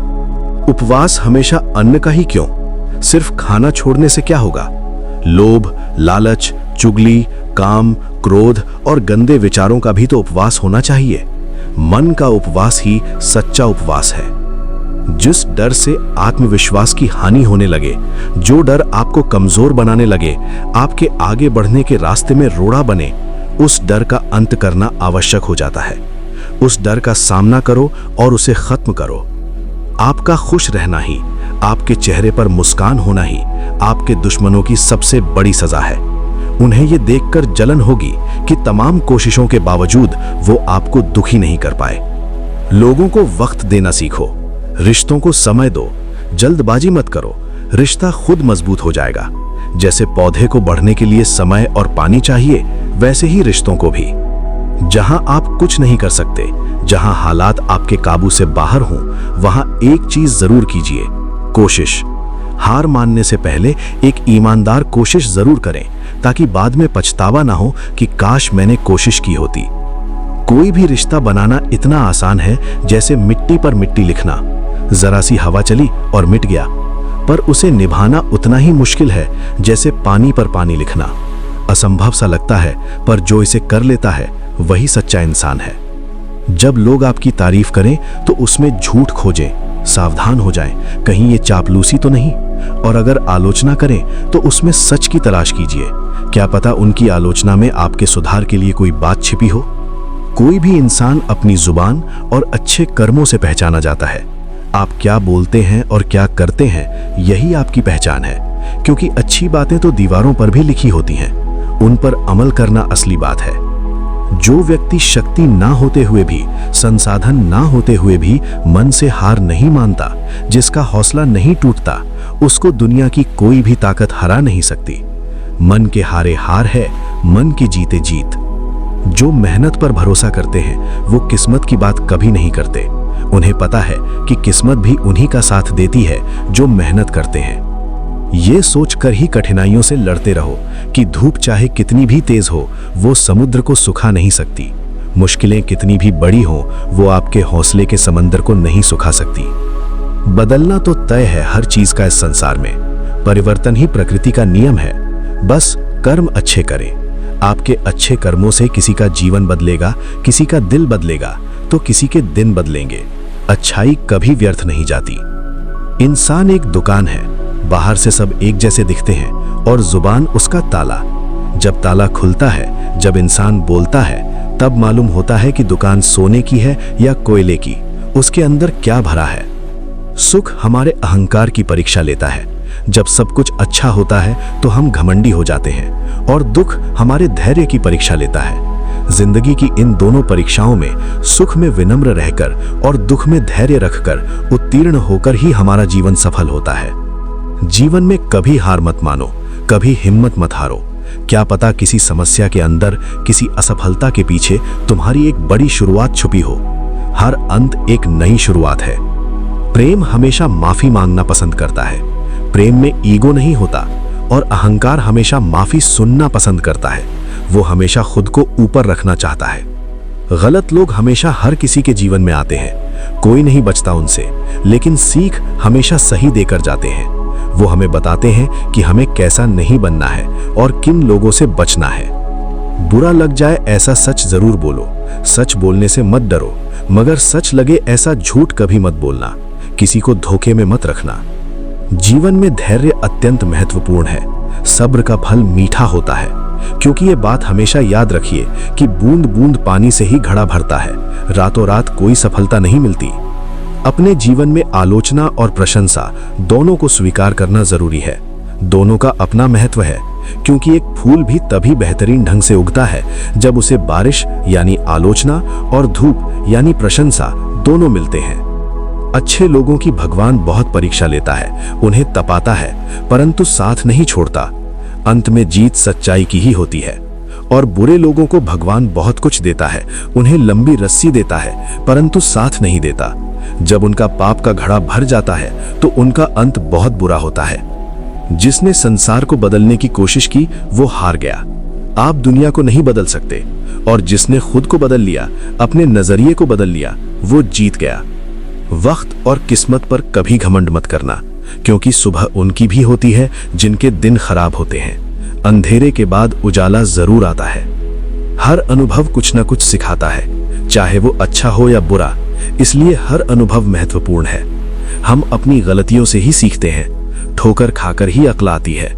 उपवास हमेशा अन्न का ही क्यों? सिर्फ खाना छोड़ने से क्या होगा? लोभ, लालच, चुगली, काम, क्रोध और गंदे विचारों का भी तो उपवास होना चाहिए। मन का उपवास ही सच्चा उपवास है। जिस डर से आत्मविश्वास की हानि होने लगे, जो डर आपको कमजोर बनाने लगे, आपके आगे बढ़ने के रास्ते में रोड़ा बने, उस डर का अंत करना आवश्यक हो जाता है। उस डर का सामना करो और उसे खत्म करो। आपका खुश रहना ही, आपके चेहरे पर मुस्कान होना ही आपके दुश्मनों की सबसे बड़ी सजा है। उन्हें यह देखकर जलन होगी कि तमाम कोशिशों के बावजूद वो आपको दुखी नहीं कर पाए। लोगों को वक्त देना सीखो, रिश्तों को समय दो, जल्दबाजी मत करो। रिश्ता खुद मजबूत हो जाएगा। जैसे पौधे को बढ़ने के लिए समय और पानी चाहिए, वैसे ही रिश्तों को भी। जहां आप कुछ नहीं कर सकते, जहां हालात आपके काबू से बाहर हों, वहां एक चीज जरूर कीजिए, कोशिश। हार मानने से पहले एक ईमानदार कोशिश जरूर करें, ताकि बाद में पछतावा ना हो कि काश मैंने कोशिश की होती। कोई भी रिश्ता बनाना इतना आसान है जैसे मिट्टी पर मिट्टी लिखना। जरा सी हवा चली और मिट गया, पर उसे निभाना उतना ही मुश्किल है जैसे पानी पर पानी लिखना। असंभव सा लगता है, पर जो इसे कर लेता है वही सच्चा इंसान है। जब लोग आपकी तारीफ करें तो उसमें झूठ खोजें, सावधान हो जाएं, कहीं ये चापलूसी तो नहीं। और अगर आलोचना करें तो उसमें सच की तलाश कीजिए, क्या पता उनकी आलोचना में आपके सुधार के लिए कोई बात छिपी हो। कोई भी इंसान अपनी जुबान और अच्छे कर्मों से पहचाना जाता है। आप क्या बोलते हैं और क्या करते हैं, यही आपकी पहचान है, क्योंकि अच्छी बातें तो दीवारों पर भी लिखी होती हैं, उन पर अमल करना असली बात है। जो व्यक्ति शक्ति ना होते हुए भी, संसाधन ना होते हुए भी मन से हार नहीं मानता, जिसका हौसला नहीं टूटता, उसको दुनिया की कोई भी ताकत हरा नहीं सकती। मन के हारे हार है, मन के जीते जीत। जो मेहनत पर भरोसा करते हैं वो किस्मत की बात कभी नहीं करते। उन्हें पता है कि किस्मत भी उन्हीं का साथ देती है जो मेहनत करते हैं। ये सोचकर ही कठिनाइयों से लड़ते रहो कि धूप चाहे कितनी भी तेज हो, वो समुद्र को सुखा नहीं सकती। मुश्किलें कितनी भी बड़ी हो, वो आपके हौसले के समंदर को नहीं सुखा सकती। बदलना तो तय है हर चीज का इस संसार में। परिवर्तन ही प्रकृति का नियम है। बस कर्म अच्छे करें। आपके अच्छे कर्मों से किसी का जीवन बदलेगा, किसी का दिल बदलेगा, तो किसी के दिन बदलेंगे। अच्छाई कभी व्यर्थ नहीं जाती। इंसान एक दुकान है, बाहर से सब एक जैसे दिखते हैं और जुबान उसका ताला। जब ताला खुलता है, जब इंसान बोलता है, तब मालूम होता है कि दुकान सोने की है या कोयले की, उसके अंदर क्या भरा है। सुख हमारे अहंकार की परीक्षा लेता है। जब सब कुछ अच्छा होता है तो हम घमंडी हो जाते हैं, और दुख हमारे धैर्य की परीक्षा लेता है। जिंदगी की इन दोनों परीक्षाओं में सुख में विनम्र रहकर और दुख में धैर्य रखकर उत्तीर्ण होकर ही हमारा जीवन सफल होता है। जीवन में कभी हार मत मानो, कभी हिम्मत मत हारो। क्या पता किसी समस्या के अंदर, किसी असफलता के पीछे तुम्हारी एक बड़ी शुरुआत छुपी हो। हर अंत एक नई शुरुआत है। प्रेम हमेशा माफी मांगना पसंद करता है। प्रेम में ईगो नहीं होता, और अहंकार हमेशा माफी सुनना पसंद करता है। वो हमेशा खुद को ऊपर रखना चाहता है। गलत लोग हमेशा हर किसी के जीवन में आते हैं, कोई नहीं बचता उनसे, लेकिन सीख हमेशा सही देकर जाते हैं। वो हमें बताते हैं कि हमें कैसा नहीं बनना है और किन लोगों से बचना है। बुरा लग जाए ऐसा सच जरूर बोलो, सच बोलने से मत डरो, मगर सच लगे ऐसा झूठ कभी मत बोलना। किसी को धोखे में मत रखना। जीवन में धैर्य अत्यंत महत्वपूर्ण है। सब्र का फल मीठा होता है, क्योंकि ये बात हमेशा याद रखिए कि बूंद बूंद पानी से ही घड़ा भरता है। रातों रात कोई सफलता नहीं मिलती। अपने जीवन में आलोचना और प्रशंसा दोनों को स्वीकार करना जरूरी है। दोनों का अपना महत्व है, क्योंकि एक फूल भी तभी बेहतरीन ढंग से उगता है जब उसे बारिश यानी आलोचना और धूप यानी प्रशंसा दोनों मिलते हैं। अच्छे लोगों की भगवान बहुत परीक्षा लेता है, उन्हें तपाता है, परंतु साथ नहीं छोड़ता। अंत में जीत सच्चाई की ही होती है। और बुरे लोगों को भगवान बहुत कुछ देता है, उन्हें लंबी रस्सी देता है, परंतु साथ नहीं देता। जब उनका पाप का घड़ा भर जाता है तो उनका अंत बहुत बुरा होता है। जिसने संसार को बदलने की कोशिश की वो हार गया। आप दुनिया को नहीं बदल सकते, और जिसने खुद को बदल लिया, अपने नजरिए को बदल लिया, वो जीत गया। वक्त और किस्मत पर कभी घमंड मत करना, क्योंकि सुबह उनकी भी होती है जिनके दिन खराब होते हैं। अंधेरे के बाद उजाला जरूर आता है। हर अनुभव कुछ ना कुछ सिखाता है, चाहे वो अच्छा हो या बुरा। इसलिए हर अनुभव महत्वपूर्ण है। हम अपनी गलतियों से ही सीखते हैं, ठोकर खाकर ही अक्ल आती है।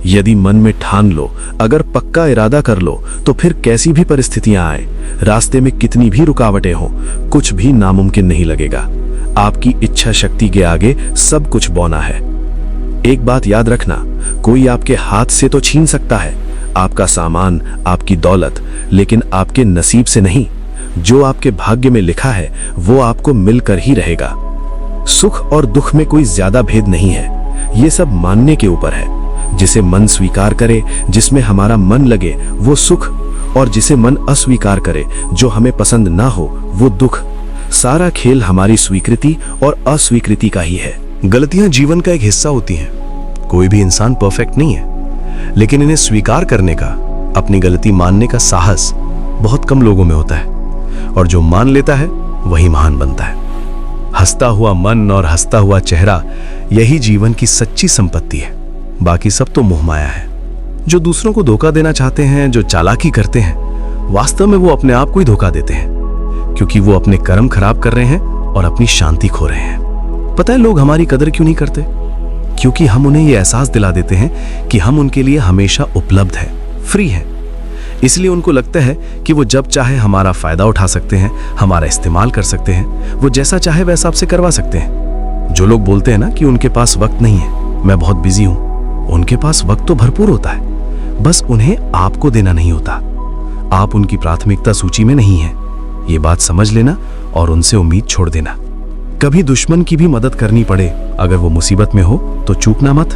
यदि मन में ठान लो, अगर पक्का इरादा कर लो, तो फिर कैसी भी परिस्थितियां आए, रास्ते में कितनी भी रुकावटें हो, कुछ भी नामुमकिन नहीं लगेगा। आपकी इच्छा शक्ति के आगे सब कुछ बौना है। एक बात याद रखना, कोई आपके हाथ से तो छीन सकता है, आपका सामान, आपकी दौलत, लेकिन आपके नसीब से नहीं। जो आपके भाग्य में लिखा है वो आपको मिलकर ही रहेगा। सुख और दुख में कोई ज्यादा भेद नहीं है, ये सब मानने के ऊपर है। जिसे मन स्वीकार करे, जिसमें हमारा मन लगे, वो सुख, और जिसे मन अस्वीकार करे, जो हमें पसंद ना हो, वो दुख। सारा खेल हमारी स्वीकृति और अस्वीकृति का ही है। गलतियां जीवन का एक हिस्सा होती हैं। कोई भी इंसान परफेक्ट नहीं है, लेकिन इन्हें स्वीकार करने का, अपनी गलती मानने का साहस बहुत कम लोगों में होता है, और जो मान लेता है वही महान बनता है। हंसता हुआ मन और हंसता हुआ चेहरा, यही जीवन की सच्ची संपत्ति है। बाकी सब तो मोहमाया है। जो दूसरों को धोखा देना चाहते हैं, जो चालाकी करते हैं, वास्तव में वो अपने आप को ही धोखा देते हैं, क्योंकि वो अपने कर्म खराब कर रहे हैं और अपनी शांति खो रहे हैं। पता है लोग हमारी कदर क्यों नहीं करते? क्योंकि हम उन्हें ये एहसास दिला देते हैं कि हम उनके लिए हमेशा उपलब्ध हैं, फ्री हैं। इसलिए उनको लगता है कि वो जब चाहे हमारा फायदा उठा सकते हैं, हमारा इस्तेमाल कर सकते हैं, वो जैसा चाहे वैसा आपसे करवा सकते हैं। जो लोग बोलते हैं ना कि उनके पास वक्त नहीं है, मैं बहुत बिजी हूं, उनके पास वक्त तो भरपूर होता है, बस उन्हें आपको देना नहीं होता। आप उनकी प्राथमिकता सूची में नहीं है, ये बात समझ लेना और उनसे उम्मीद छोड़ देना। कभी दुश्मन की भी मदद करनी पड़े, अगर वो मुसीबत में हो तो चूकना मत,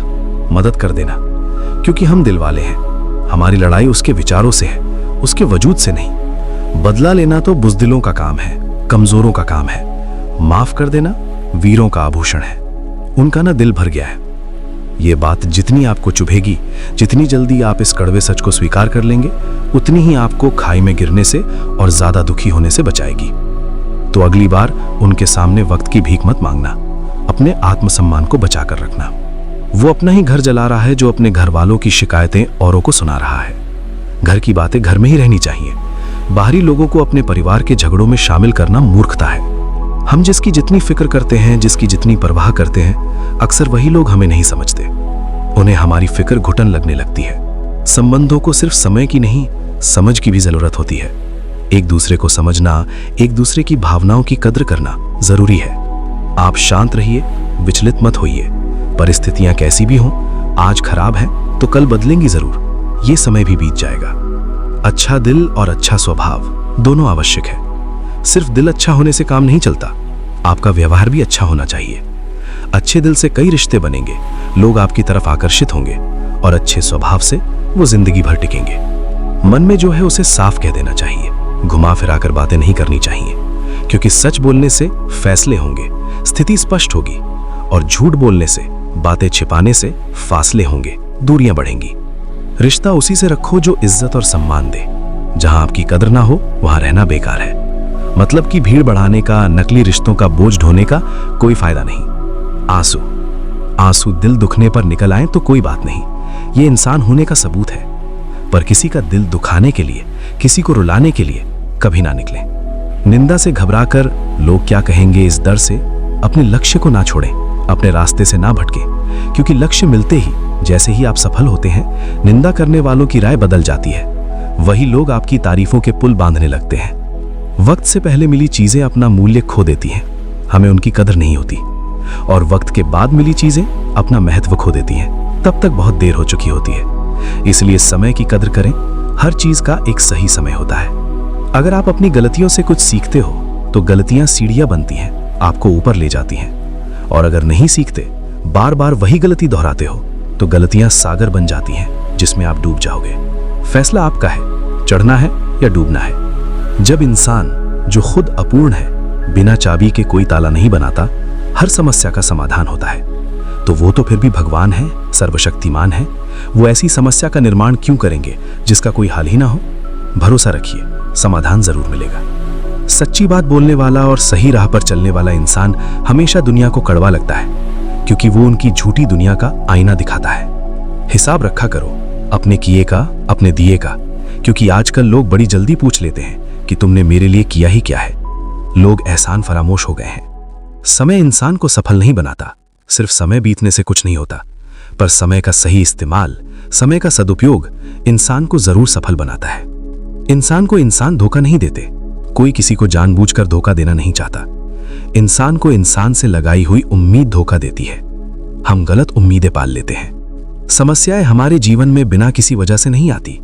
मदद कर देना, क्योंकि हम दिल वाले हैं। हमारी लड़ाई उसके विचारों से है, उसके वजूद से नहीं। बदला लेना तो बुज़दिलों का काम है, कमजोरों का काम है। माफ कर देना वीरों का आभूषण है, उनका ना दिल भर गया है। ये बात जितनी आपको चुभेगी, जितनी जल्दी आप इस कड़वे सच को स्वीकार कर लेंगे, उतनी ही आपको खाई में गिरने से और ज्यादा दुखी होने से बचाएगी। तो अगली बार उनके सामने वक्त की भीख मत मांगना, अपने आत्मसम्मान को बचा कर रखना। वो अपना ही घर जला रहा है जो अपने घर वालों की शिकायतें औरों को सुना रहा है। घर की बातें घर में ही रहनी चाहिए। बाहरी लोगों को अपने परिवार के झगड़ों में शामिल करना मूर्खता है। हम जिसकी जितनी फिक्र करते हैं, जिसकी जितनी परवाह करते हैं, अक्सर वही लोग हमें नहीं समझते। उन्हें हमारी फिक्र घुटन लगने लगती है। संबंधों को सिर्फ समय की नहीं, समझ की भी जरूरत होती है। एक दूसरे को समझना, एक दूसरे की भावनाओं की कद्र करना जरूरी है। आप शांत रहिए, विचलित मत होइए। परिस्थितियां कैसी भी हों, आज खराब है तो कल बदलेंगी जरूर, ये समय भी बीत जाएगा। अच्छा दिल और अच्छा स्वभाव दोनों आवश्यक है। सिर्फ दिल अच्छा होने से काम नहीं चलता, आपका व्यवहार भी अच्छा होना चाहिए। अच्छे दिल से कई रिश्ते बनेंगे, लोग आपकी तरफ आकर्षित होंगे, और अच्छे स्वभाव से वो जिंदगी भर टिकेंगे। मन में जो है उसे साफ कह देना चाहिए, घुमा फिरा कर बातें नहीं करनी चाहिए, क्योंकि सच बोलने से फैसले होंगे, स्थिति स्पष्ट होगी, और झूठ बोलने से, बातें छिपाने से फासले होंगे, दूरियां बढ़ेंगी। रिश्ता उसी से रखो जो इज्जत और सम्मान दे। जहां आपकी कदर ना हो वहां रहना बेकार है। मतलब की भीड़ बढ़ाने का, नकली रिश्तों का बोझ ढोने का कोई फायदा नहीं। आंसू दिल दुखने पर निकल आए तो कोई बात नहीं, ये इंसान होने का सबूत है। पर किसी का दिल दुखाने के लिए, किसी को रुलाने के लिए कभी ना निकले। निंदा से घबराकर लोग क्या कहेंगे इस डर से अपने लक्ष्य को ना छोड़ें, अपने रास्ते से ना भटके, क्योंकि लक्ष्य मिलते ही, जैसे ही आप सफल होते हैं, निंदा करने वालों की राय बदल जाती है। वही लोग आपकी तारीफों के पुल बांधने लगते हैं। वक्त से पहले मिली चीजें अपना मूल्य खो देती हैं, हमें उनकी कदर नहीं होती, और वक्त के बाद मिली चीजें अपना महत्व खो देती हैं, तब तक बहुत देर हो चुकी होती है। इसलिए समय की कदर करें, हर चीज का एक सही समय होता है। अगर आप अपनी गलतियों से कुछ सीखते हो तो गलतियां सीढ़ियां बनती हैं, आपको ऊपर ले जाती हैं, और अगर नहीं सीखते, बार बार वही गलती दोहराते हो तो गलतियां सागर बन जाती हैं जिसमें आप डूब जाओगे। फैसला आपका है, चढ़ना है या डूबना है। जब इंसान जो खुद अपूर्ण है, बिना चाबी के कोई ताला नहीं बनाता, हर समस्या का समाधान होता है, तो वो तो फिर भी भगवान है, सर्वशक्तिमान है। वो ऐसी समस्या का निर्माण क्यों करेंगे जिसका कोई हल ही ना हो? भरोसा रखिए, समाधान जरूर मिलेगा। सच्ची बात बोलने वाला और सही राह पर चलने वाला इंसान हमेशा दुनिया को कड़वा लगता है, क्योंकि वो उनकी झूठी दुनिया का आईना दिखाता है। हिसाब रखा करो अपने किए का, अपने दिए का, क्योंकि आजकल लोग बड़ी जल्दी पूछ लेते हैं कि तुमने मेरे लिए किया ही क्या है। लोग एहसान फरामोश हो गए हैं। समय इंसान को सफल नहीं बनाता, सिर्फ समय बीतने से कुछ नहीं होता, पर समय का सही इस्तेमाल, समय का सदुपयोग इंसान को जरूर सफल बनाता है। इंसान को इंसान धोखा नहीं देते, कोई किसी को जानबूझकर धोखा देना नहीं चाहता। इंसान को इंसान से लगाई हुई उम्मीद धोखा देती है। हम गलत उम्मीदें पाल लेते हैं। समस्याएं हमारे जीवन में बिना किसी वजह से नहीं आती,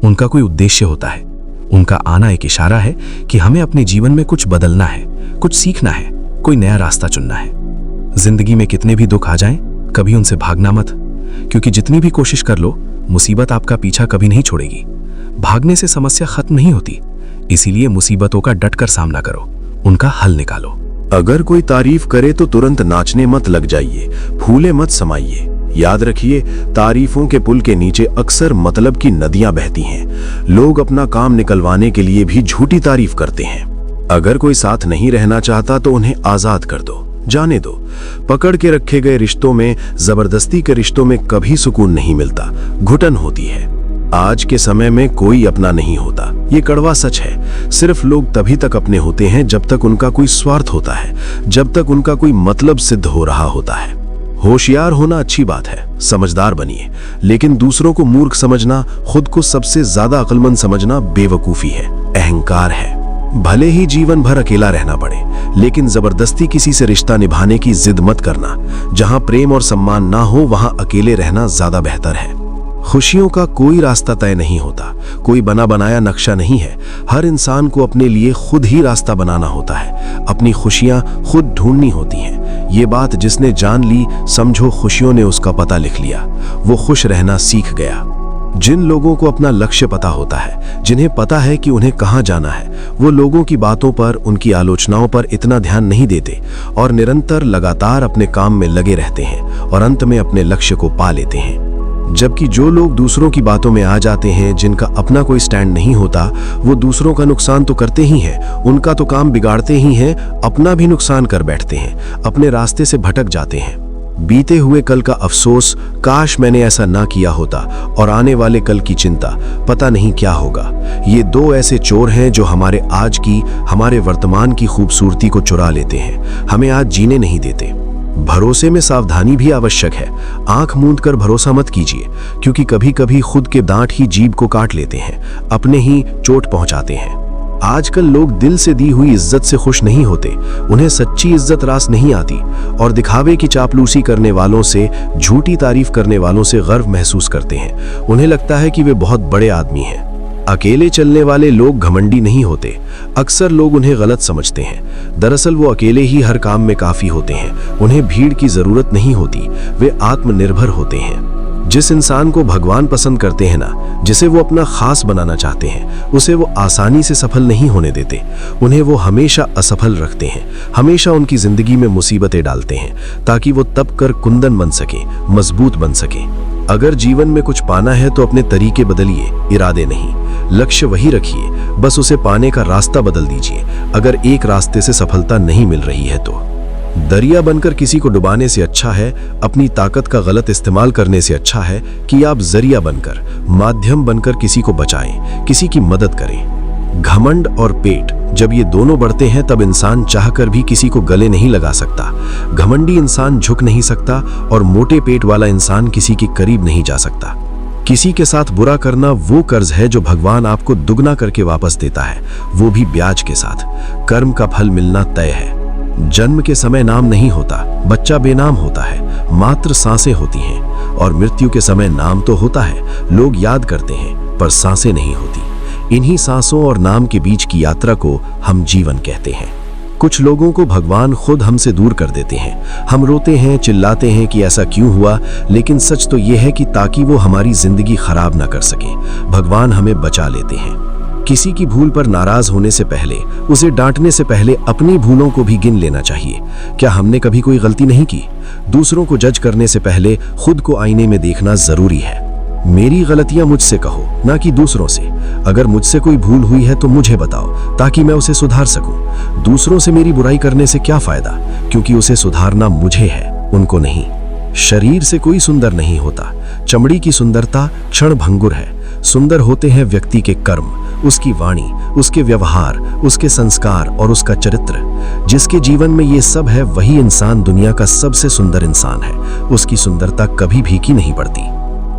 उनका कोई उद्देश्य होता है। उनका आना एक इशारा है कि हमें अपने जीवन में कुछ बदलना है, कुछ सीखना है, कोई नया रास्ता चुनना है। जिंदगी में कितने भी दुख आ जाएं, कभी उनसे भागना मत, क्योंकि जितनी भी कोशिश कर लो, मुसीबत आपका पीछा कभी नहीं छोड़ेगी। भागने से समस्या खत्म नहीं होती, इसीलिए मुसीबतों का डटकर सामना करो, उनका हल निकालो। अगर कोई तारीफ करे तो तुरंत नाचने मत लग जाइए, फूले मत समाइए। याद रखिए, तारीफों के पुल के नीचे अक्सर मतलब की नदियां बहती हैं। लोग अपना काम निकलवाने के लिए भी झूठी तारीफ करते हैं। अगर कोई साथ नहीं रहना चाहता तो उन्हें आजाद कर दो, जाने दो। पकड़ के रखे गए रिश्तों में, जबरदस्ती के रिश्तों में कभी सुकून नहीं मिलता, घुटन होती है। आज के समय में कोई अपना नहीं होता, ये कड़वा सच है। सिर्फ लोग तभी तक अपने होते हैं जब तक उनका कोई स्वार्थ होता है, जब तक उनका कोई मतलब सिद्ध हो रहा होता है। होशियार होना अच्छी बात है, समझदार बनिए, लेकिन दूसरों को मूर्ख समझना, खुद को सबसे ज्यादा अक्लमंद समझना बेवकूफी है, अहंकार है। भले ही जीवन भर अकेला रहना पड़े, लेकिन जबरदस्ती किसी से रिश्ता निभाने की जिद मत करना। जहां प्रेम और सम्मान ना हो, वहां अकेले रहना ज्यादा बेहतर है। खुशियों का कोई रास्ता तय नहीं होता, कोई बना बनाया नक्शा नहीं है। हर इंसान को अपने लिए खुद ही रास्ता बनाना होता है, अपनी खुशियां खुद ढूंढनी होती हैं। ये बात जिसने जान ली, समझो खुशियों ने उसका पता लिख लिया, वो खुश रहना सीख गया। जिन लोगों को अपना लक्ष्य पता होता है, जिन्हें पता है कि उन्हें कहां जाना है, वो लोगों की बातों पर, उनकी आलोचनाओं पर इतना ध्यान नहीं देते और निरंतर लगातार अपने काम में लगे रहते हैं और अंत में अपने लक्ष्य को पा लेते हैं। जबकि जो लोग दूसरों की बातों में आ जाते हैं, जिनका अपना कोई स्टैंड नहीं होता, वो दूसरों का नुकसान तो करते ही हैं, उनका तो काम बिगाड़ते ही हैं, अपना भी नुकसान कर बैठते हैं, अपने रास्ते से भटक जाते हैं। बीते हुए कल का अफसोस, काश मैंने ऐसा ना किया होता, और आने वाले कल की चिंता, पता नहीं क्या होगा। ये दो ऐसे चोर हैं जो हमारे आज की, हमारे वर्तमान की खूबसूरती को चुरा लेते हैं, हमें आज जीने नहीं देते। भरोसे में सावधानी भी आवश्यक है। आंख मूंद कर भरोसा मत कीजिए, क्योंकि कभी कभी खुद के दांत ही जीभ को काट लेते हैं, अपने ही चोट पहुंचाते हैं। आजकल लोग दिल से दी हुई इज्जत से खुश नहीं होते, उन्हें सच्ची इज्जत रास नहीं आती और दिखावे की चापलूसी करने वालों से, झूठी तारीफ करने वालों से गर्व महसूस करते हैं। उन्हें लगता है कि वे बहुत बड़े आदमी हैं। अकेले चलने वाले लोग घमंडी नहीं होते, अक्सर लोग उन्हें गलत समझते हैं। दरअसल वो अकेले ही हर काम में काफी होते हैं, उन्हें भीड़ की जरूरत नहीं होती, वे आत्मनिर्भर होते हैं। जिस इंसान को भगवान पसंद करते हैं ना, जिसे वो अपना खास बनाना चाहते हैं, उसे वो आसानी से सफल नहीं होने देते। उन्हें वो हमेशा असफल रखते हैं, हमेशा उनकी जिंदगी में मुसीबतें डालते हैं, ताकि वो तप कर कुंदन बन सके, मजबूत बन सके। अगर जीवन में कुछ पाना है तो अपने तरीके बदलिए, इरादे नहीं। लक्ष्य वही रखिए, बस उसे पाने का रास्ता बदल दीजिए। अगर एक रास्ते से सफलता नहीं मिल रही है तो दरिया बनकर किसी को डुबाने से अच्छा है, अपनी ताकत का गलत इस्तेमाल करने से अच्छा है कि आप जरिया बनकर, माध्यम बनकर किसी को बचाएं, किसी की मदद करें। घमंड और पेट जब ये दोनों बढ़ते हैं, तब इंसान चाहकर भी किसी को गले नहीं लगा सकता। घमंडी इंसान झुक नहीं सकता और मोटे पेट वाला इंसान किसी के करीब नहीं जा सकता। किसी के साथ बुरा करना वो कर्ज है जो भगवान आपको दुगना करके वापस देता है, वो भी ब्याज के साथ। कर्म का फल मिलना तय है। जन्म के समय नाम नहीं होता, बच्चा बेनाम होता है, मात्र सांसें होती हैं। और मृत्यु के समय नाम तो होता है, लोग याद करते हैं, पर सांसें नहीं होती। इन्हीं सांसों और नाम के बीच की यात्रा को हम जीवन कहते हैं। कुछ लोगों को भगवान खुद हमसे दूर कर देते हैं। हम रोते हैं, चिल्लाते हैं कि ऐसा क्यों हुआ, लेकिन सच तो यह है कि ताकि वो हमारी जिंदगी खराब ना कर सके, भगवान हमें बचा लेते हैं। किसी की भूल पर नाराज होने से पहले, उसे डांटने से पहले अपनी भूलों को भी गिन लेना चाहिए। क्या हमने कभी कोई गलती नहीं की? दूसरों को जज करने से पहले खुद को आईने में देखना जरूरी है। मेरी गलतियां मुझसे कहो, ना कि दूसरों से। अगर मुझसे कोई भूल हुई है तो मुझे बताओ, ताकि मैं उसे सुधार सकूं। दूसरों से मेरी बुराई करने से क्या फायदा, क्योंकि उसे सुधारना मुझे है, उनको नहीं। शरीर से कोई सुंदर नहीं होता, चमड़ी की सुंदरता क्षण भंगुर है। सुंदर होते हैं व्यक्ति के कर्म, उसकी वाणी, उसके व्यवहार, उसके संस्कार और उसका चरित्र। जिसके जीवन में ये सब है, वही इंसान दुनिया का सबसे सुंदर इंसान है। उसकी सुंदरता कभी फीकी नहीं पड़ती।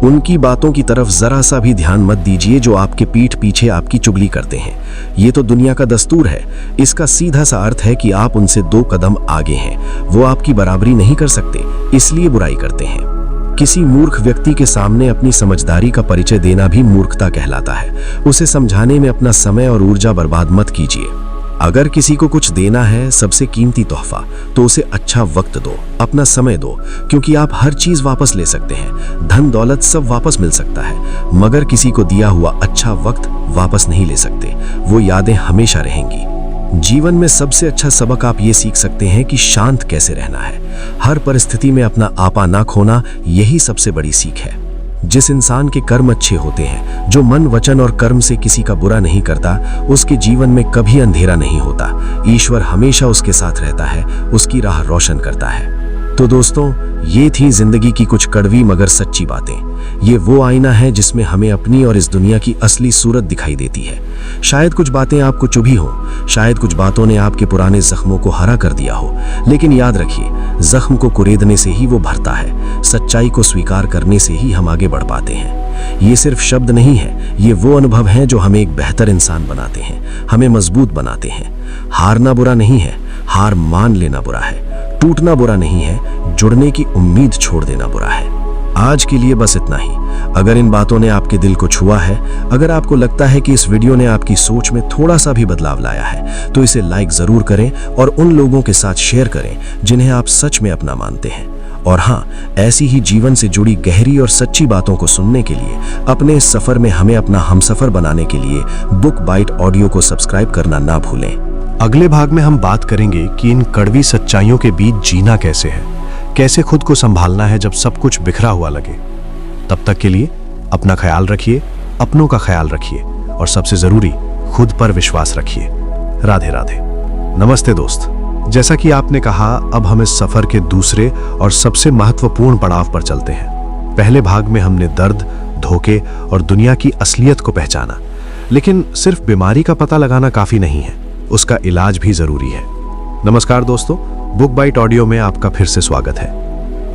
उनकी बातों की तरफ जरा सा भी ध्यान मत दीजिए जो आपके पीठ पीछे आपकी चुगली करते हैं। ये तो दुनिया का दस्तूर है। इसका सीधा सा अर्थ है कि आप उनसे 2 कदम आगे हैं। वो आपकी बराबरी नहीं कर सकते, इसलिए बुराई करते हैं। किसी मूर्ख व्यक्ति के सामने अपनी समझदारी का परिचय देना भी मूर्खता कहलाता है। उसे समझाने में अपना समय और ऊर्जा बर्बाद मत कीजिए। अगर किसी को कुछ देना है, सबसे कीमती तोहफा, तो उसे अच्छा वक्त दो, अपना समय दो, क्योंकि आप हर चीज वापस ले सकते हैं। धन दौलत सब वापस मिल सकता है, मगर किसी को दिया हुआ अच्छा वक्त वापस नहीं ले सकते। वो यादें हमेशा रहेंगी। जीवन में सबसे अच्छा सबक आप ये सीख सकते हैं कि शांत कैसे रहना है। हर परिस्थिति में अपना आपा ना खोना, यही सबसे बड़ी सीख है। जिस इंसान के कर्म अच्छे होते हैं, जो मन वचन और कर्म से किसी का बुरा नहीं करता, उसके जीवन में कभी अंधेरा नहीं होता। ईश्वर हमेशा उसके साथ रहता है, उसकी राह रोशन करता है। तो दोस्तों, ये थी जिंदगी की कुछ कड़वी मगर सच्ची बातें। ये वो आईना है जिसमें हमें अपनी और इस दुनिया की असली सूरत दिखाई देती है। शायद कुछ बातें आपको चुभी हो, शायद कुछ बातों ने आपके पुराने जख्मों को हरा कर दिया हो, लेकिन याद रखिए, जख्म को कुरेदने से ही वो भरता है। सच्चाई को स्वीकार करने से ही हम आगे बढ़ पाते हैं। ये सिर्फ शब्द नहीं है, ये वो अनुभव हैं जो हमें एक बेहतर इंसान बनाते हैं, हमें मजबूत बनाते हैं। हारना बुरा नहीं है, हार मान लेना बुरा है। टूटना बुरा नहीं है, जुड़ने की उम्मीद छोड़ देना बुरा है। आज के लिए बस इतना ही। अगर इन बातों ने आपके दिल को छुआ है, अगर आपको लगता है कि इस वीडियो ने आपकी सोच में थोड़ा सा भी बदलाव लाया है, तो इसे लाइक जरूर करें और उन लोगों के साथ शेयर करें जिन्हें आप सच में अपना मानते हैं। और हाँ, ऐसी ही जीवन से जुड़ी गहरी और सच्ची बातों को सुनने के लिए अपने इस सफर में हमें अपना हमसफर बनाने के लिए बुक बाइट ऑडियो को सब्सक्राइब करना ना भूलें। अगले भाग में हम बात करेंगे कि इन कड़वी सच्चाइयों के बीच जीना कैसे है, कैसे खुद को संभालना है जब सब कुछ बिखरा हुआ लगे। तब तक के लिए अपना ख्याल रखिए, अपनों का ख्याल रखिए और सबसे जरूरी, खुद पर विश्वास रखिए। राधे राधे। नमस्ते दोस्त। जैसा कि आपने कहा, अब हम इस सफर के दूसरे और सबसे महत्वपूर्ण पड़ाव पर चलते हैं। पहले भाग में हमने दर्द, धोखे और दुनिया की असलियत को पहचाना, लेकिन सिर्फ बीमारी का पता लगाना काफी नहीं है, उसका इलाज भी जरूरी है। नमस्कार दोस्तों, बुक बाइट ऑडियो में आपका फिर से स्वागत है।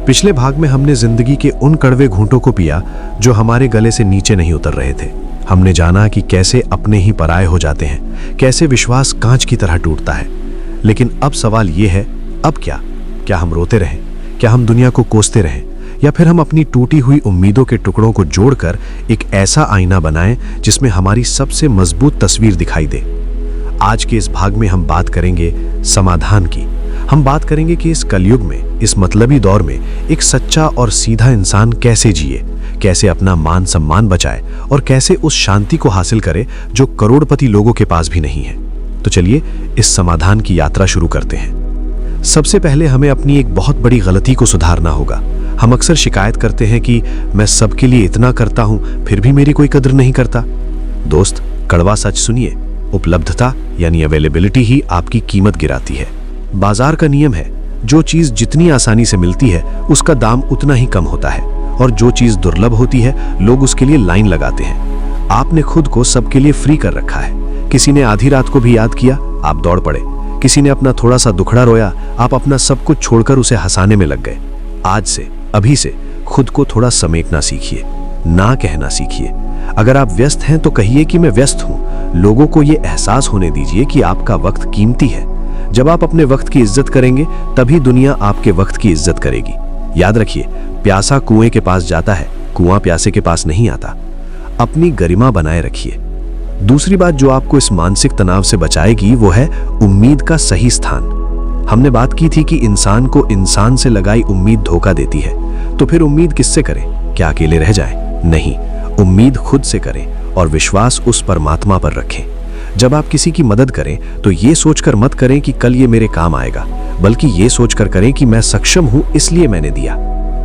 पिछले भाग में हमने जिंदगी के उन कड़वे घूंटों को पिया जो हमारे गले से नीचे नहीं उतर रहे थे। हमने जाना कि कैसे अपने ही पराये हो जाते हैं, कैसे विश्वास कांच की तरह टूटता है। लेकिन अब सवाल यह है, अब क्या? क्या हम रोते रहें? क्या हम दुनिया को कोसते रहें? या फिर हम अपनी टूटी हुई उम्मीदों के टुकड़ों को जोड़कर एक ऐसा आईना बनाएं जिसमें हमारी सबसे मजबूत तस्वीर दिखाई दे? आज के इस भाग में हम बात करेंगे समाधान की। हम बात करेंगे कि इस कलयुग में, इस मतलबी दौर में एक सच्चा और सीधा इंसान कैसे जिए, कैसे अपना मान सम्मान बचाए और कैसे उस शांति को हासिल करे जो करोड़पति लोगों के पास भी नहीं है। तो चलिए इस समाधान की यात्रा शुरू करते हैं। सबसे पहले हमें अपनी एक बहुत बड़ी गलती को सुधारना होगा। हम अक्सर शिकायत करते हैं कि मैं सबके लिए इतना करता हूं, फिर भी मेरी कोई कदर नहीं करता। दोस्त, कड़वा सच सुनिए, उपलब्धता यानी अवेलेबिलिटी ही आपकी कीमत गिराती है। बाजार का नियम है, जो चीज जितनी आसानी से मिलती है उसका दाम उतना ही कम होता है, और जो चीज दुर्लभ होती है लोग उसके लिए लाइन लगाते हैं। आपने खुद को सबके लिए फ्री कर रखा है। किसी ने आधी रात को भी याद किया, आप दौड़ पड़े। किसी ने अपना थोड़ा सा दुखड़ा रोया, आप अपना सब कुछ छोड़कर उसे हंसाने में लग गए। आज से, अभी से खुद को थोड़ा समेटना सीखिए, ना कहना सीखिए। अगर आप व्यस्त हैं तो कहिए कि मैं व्यस्त हूं। लोगों को यह एहसास होने दीजिए कि आपका वक्त कीमती है। जब आप अपने वक्त की इज्जत करेंगे, तभी दुनिया आपके वक्त की इज्जत करेगी। याद रखिए, प्यासा कुएं के पास जाता है, कुआं प्यासे के पास नहीं आता। अपनी गरिमा बनाए रखिए। दूसरी बात जो आपको इस मानसिक तनाव से बचाएगी वो है उम्मीद का सही स्थान। हमने बात की थी कि इंसान को इंसान से लगाई उम्मीद धोखा देती है, तो फिर उम्मीद किससे करें? क्या अकेले रह जाएं? नहीं, उम्मीद खुद से करें और विश्वास उस परमात्मा पर रखें। जब आप किसी की मदद करें तो ये सोचकर मत करें कि कल ये मेरे काम आएगा, बल्कि ये सोचकर करें कि मैं सक्षम हूं इसलिए मैंने दिया।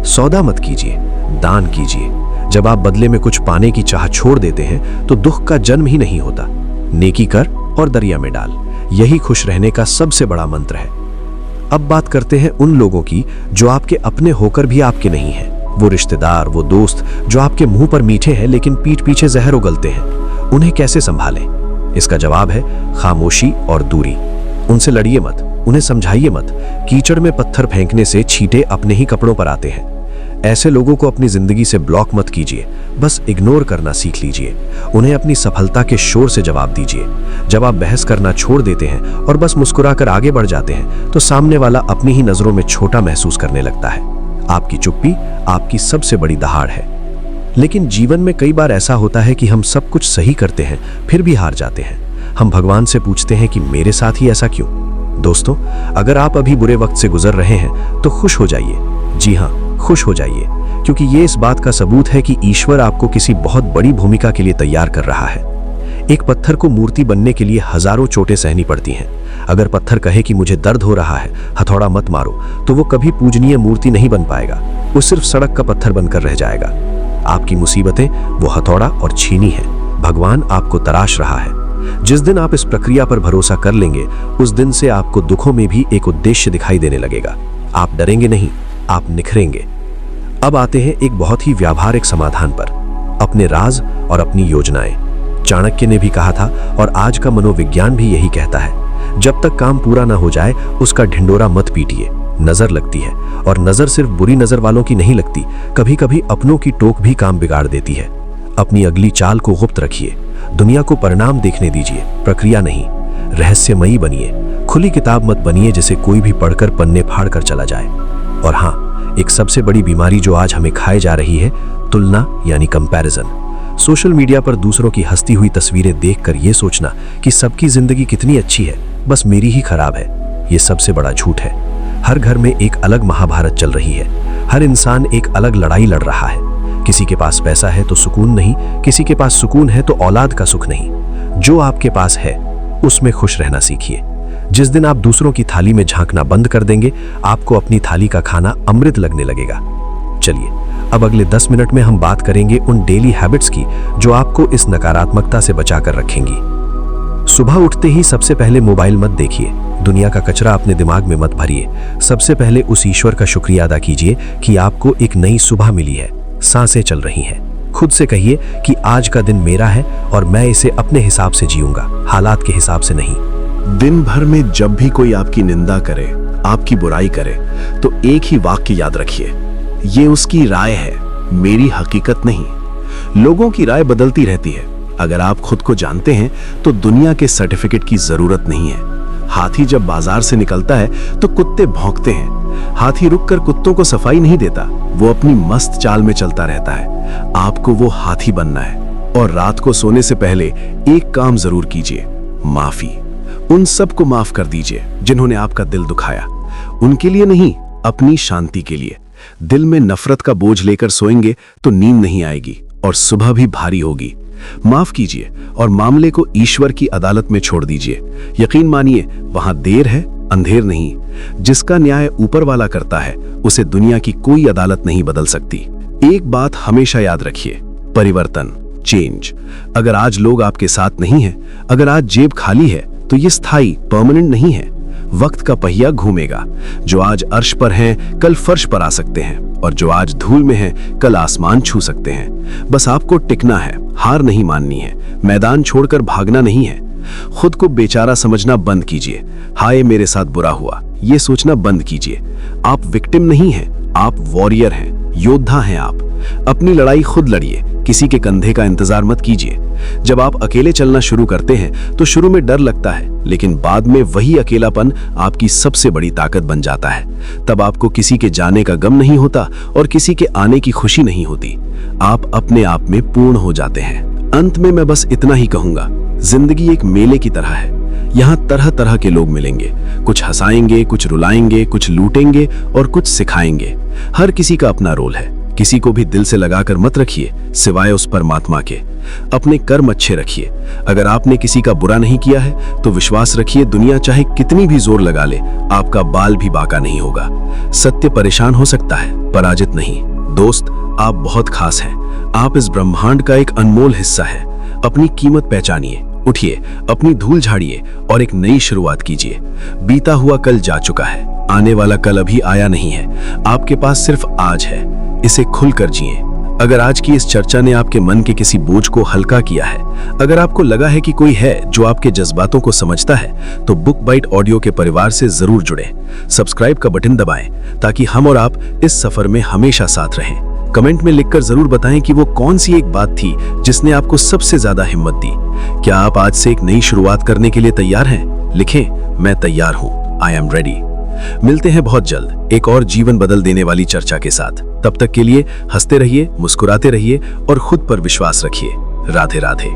सौदा मत कीजिए, दान कीजिए। जब आप बदले में कुछ पाने की चाह छोड़ देते हैं तो दुख का जन्म ही नहीं होता। नेकी कर और दरिया में डाल, यही खुश रहने का सबसे बड़ा मंत्र है। अब बात करते हैं उन लोगों की जो आपके अपने होकर भी आपके नहीं हैं। वो रिश्तेदार, वो दोस्त जो आपके मुंह पर मीठे हैं लेकिन पीठ पीछे जहर उगलते हैं। उन्हें कैसे संभालें? इसका जवाब है खामोशी और दूरी। उनसे लड़िए मत, उन्हें समझाइए मत। कीचड़ में पत्थर फेंकने से छींटे अपने ही कपड़ों पर आते हैं। ऐसे लोगों को अपनी जिंदगी से ब्लॉक मत कीजिए, बस इग्नोर करना सीख लीजिए। उन्हें अपनी सफलता के शोर से जवाब दीजिए। जब आप बहस करना छोड़ देते हैं और बस मुस्कुराकर आगे बढ़ जाते हैं तो सामने वाला अपनी ही नजरों में छोटा महसूस करने लगता है। आपकी चुप्पी आपकी सबसे बड़ी दहाड़ है। लेकिन जीवन में कई बार ऐसा होता है कि हम सब कुछ सही करते हैं फिर भी हार जाते हैं। हम भगवान से पूछते हैं कि मेरे साथ ही ऐसा क्यों। दोस्तों, अगर आप अभी बुरे वक्त से गुजर रहे हैं तो खुश हो जाइए। जी हाँ, खुश हो जाइए, क्योंकि ये इस बात का सबूत है कि ईश्वर आपको किसी बहुत बड़ी भूमिका के लिए तैयार कर रहा है। एक पत्थर को मूर्ति बनने के लिए हजारों चोटें सहनी पड़ती हैं। अगर पत्थर कहे कि मुझे दर्द हो रहा है, हथौड़ा मत मारो, तो वो कभी पूजनीय मूर्ति नहीं बन पाएगा। वो सिर्फ सड़क का पत्थर बनकर रह जाएगा। आपकी मुसीबतें वो हथौड़ा और छीनी है। भगवान आपको तराश रहा है। जिस दिन आप इस प्रक्रिया पर भरोसा कर लेंगे, उस दिन से आपको दुखों में भी एक उद्देश्य दिखाई देने लगेगा। आप डरेंगे नहीं, आप निखरेंगे। अब आते हैं एक बहुत ही व्यावहारिक समाधान पर, अपने राज और अपनी योजनाएं। चाणक्य ने भी कहा था और आज का मनोविज्ञान भी यही कहता है, जब तक काम पूरा ना हो जाए उसका ढिंडोरा मत पीटिए। नजर लगती है, और नजर सिर्फ बुरी नजर वालों की नहीं लगती, कभी कभी अपनों की टोक भी काम बिगाड़ देती है। अपनी अगली चाल को गुप्त रखिए। दुनिया को परिणाम देखने दीजिए, प्रक्रिया नहीं। रहस्यमयी बनिए, खुली किताब मत बनिए जिसे कोई भी पढ़कर पन्ने फाड़ कर चला जाए। और हाँ, एक सबसे बड़ी बीमारी जो आज हमें खाए जा रही है, तुलना यानी कंपैरिजन। सोशल मीडिया पर दूसरों की हंसती हुई तस्वीरें देखकर यह सोचना कि सबकी जिंदगी कितनी अच्छी है, बस मेरी ही खराब है, ये सबसे बड़ा झूठ है। हर घर में एक अलग महाभारत चल रही है। हर इंसान एक अलग लड़ाई लड़ रहा है। किसी के पास पैसा है तो सुकून नहीं, किसी के पास सुकून है तो औलाद का सुख नहीं। जो आपके पास है उसमें खुश रहना सीखिए। जिस दिन आप दूसरों की थाली में झांकना बंद कर देंगे, आपको अपनी थाली का खाना अमृत लगने लगेगा। चलिए, अब अगले 10 मिनट में हम बात करेंगे उन डेली हैबिट्स की जो आपको इस नकारात्मकता से बचाकर रखेंगी। सुबह उठते ही सबसे पहले मोबाइल मत देखिए। दुनिया का कचरा अपने दिमाग में मत भरिए। सबसे पहले उस ईश्वर का शुक्रिया अदा कीजिए कि आपको एक नई सुबह मिली है, सांसें चल रही हैं। खुद से कहिए कि आज का दिन मेरा है और मैं इसे अपने हिसाब से जीऊंगा, हालात के हिसाब से नहीं। दिन भर में जब भी कोई आपकी निंदा करे, आपकी बुराई करे, तो एक ही वाक्य याद रखिए, ये उसकी राय है, मेरी हकीकत नहीं। लोगों की राय बदलती रहती है। अगर आप खुद को जानते हैं तो दुनिया के सर्टिफिकेट की जरूरत नहीं है। हाथी जब बाजार से निकलता है तो कुत्ते भौंकते हैं। हाथी रुककर कुत्तों को सफाई नहीं देता, वो अपनी मस्त चाल में चलता रहता है। आपको वो हाथी बनना है। और रात को सोने से पहले एक काम जरूर कीजिए, माफी। उन सबको माफ कर दीजिए जिन्होंने आपका दिल दुखाया। उनके लिए नहीं, अपनी शांति के लिए। दिल में नफरत का बोझ लेकर सोएंगे तो नींद नहीं आएगी और सुबह भी भारी होगी। माफ कीजिए और मामले को ईश्वर की अदालत में छोड़ दीजिए। यकीन मानिए, वहां देर है, अंधेर नहीं। जिसका न्याय ऊपर वाला करता है, उसे दुनिया की कोई अदालत नहीं बदल सकती। एक बात हमेशा याद रखिए, परिवर्तन, चेंज। अगर आज लोग आपके साथ नहीं हैं, अगर आज जेब खाली है, तो ये स्थायी, परमानेंट नहीं है। वक्त का पहिया घूमेगा। जो आज अर्श पर हैं, कल फर्श पर आ सकते हैं, और जो आज धूल में हैं, कल आसमान छू सकते हैं। बस आपको टिकना है, हार नहीं माननी है, मैदान छोड़कर भागना नहीं है। खुद को बेचारा समझना बंद कीजिए। हाय मेरे साथ बुरा हुआ, ये सोचना बंद कीजिए। आप विक्टिम नहीं हैं, आप वॉरियर हैं, योद्धा हैं आप। अपनी लड़ाई खुद लड़िए, किसी के कंधे का इंतजार मत कीजिए। जब आप अकेले चलना शुरू करते हैं तो शुरू में डर लगता है, लेकिन बाद में वही अकेलापन आपकी सबसे बड़ी ताकत बन जाता है। तब आपको किसी के जाने का गम नहीं होता और किसी के आने की खुशी नहीं होती। आप अपने आप में पूर्ण हो जाते हैं। अंत में मैं बस इतना ही कहूंगा, जिंदगी एक मेले की तरह है। यहाँ तरह तरह के लोग मिलेंगे, कुछ हंसाएंगे, कुछ रुलाएंगे, कुछ लूटेंगे और कुछ सिखाएंगे। हर किसी का अपना रोल है। किसी को भी दिल से लगाकर मत रखिए, सिवाय उस परमात्मा के। अपने कर्म अच्छे रखिए। अगर आपने किसी का बुरा नहीं किया है तो विश्वास रखिए, दुनिया चाहे कितनी भी जोर लगा ले, आपका बाल भी बाका नहीं होगा। सत्य परेशान हो सकता है, पराजित नहीं। दोस्त, आप बहुत खास हैं। आप इस ब्रह्मांड का एक अनमोल हिस्सा है। अपनी कीमत पहचानिए, उठिए, अपनी धूल झाड़िए और एक नई शुरुआत कीजिए। बीता हुआ कल जा चुका है, आने वाला कल अभी आया नहीं है। आपके पास सिर्फ आज है, इसे खुलकर जिए। अगर आज की इस चर्चा ने आपके मन के किसी बोझ को हल्का किया है, अगर आपको लगा है कि कोई है जो आपके जज्बातों को समझता है, तो बुक बाइट ऑडियो के परिवार से जरूर जुड़े। सब्सक्राइब का बटन दबाएं ताकि हम और आप इस सफर में हमेशा साथ रहें। कमेंट में लिखकर जरूर बताएं कि वो कौन सी एक बात थी जिसने आपको सबसे ज्यादा हिम्मत दी। क्या आप आज से एक नई शुरुआत करने के लिए तैयार हैं? लिखें, मैं तैयार हूं, आई एम रेडी। मिलते हैं बहुत जल्द एक और जीवन बदल देने वाली चर्चा के साथ। तब तक के लिए हंसते रहिए, मुस्कुराते रहिए और खुद पर विश्वास रखिए। राधे राधे।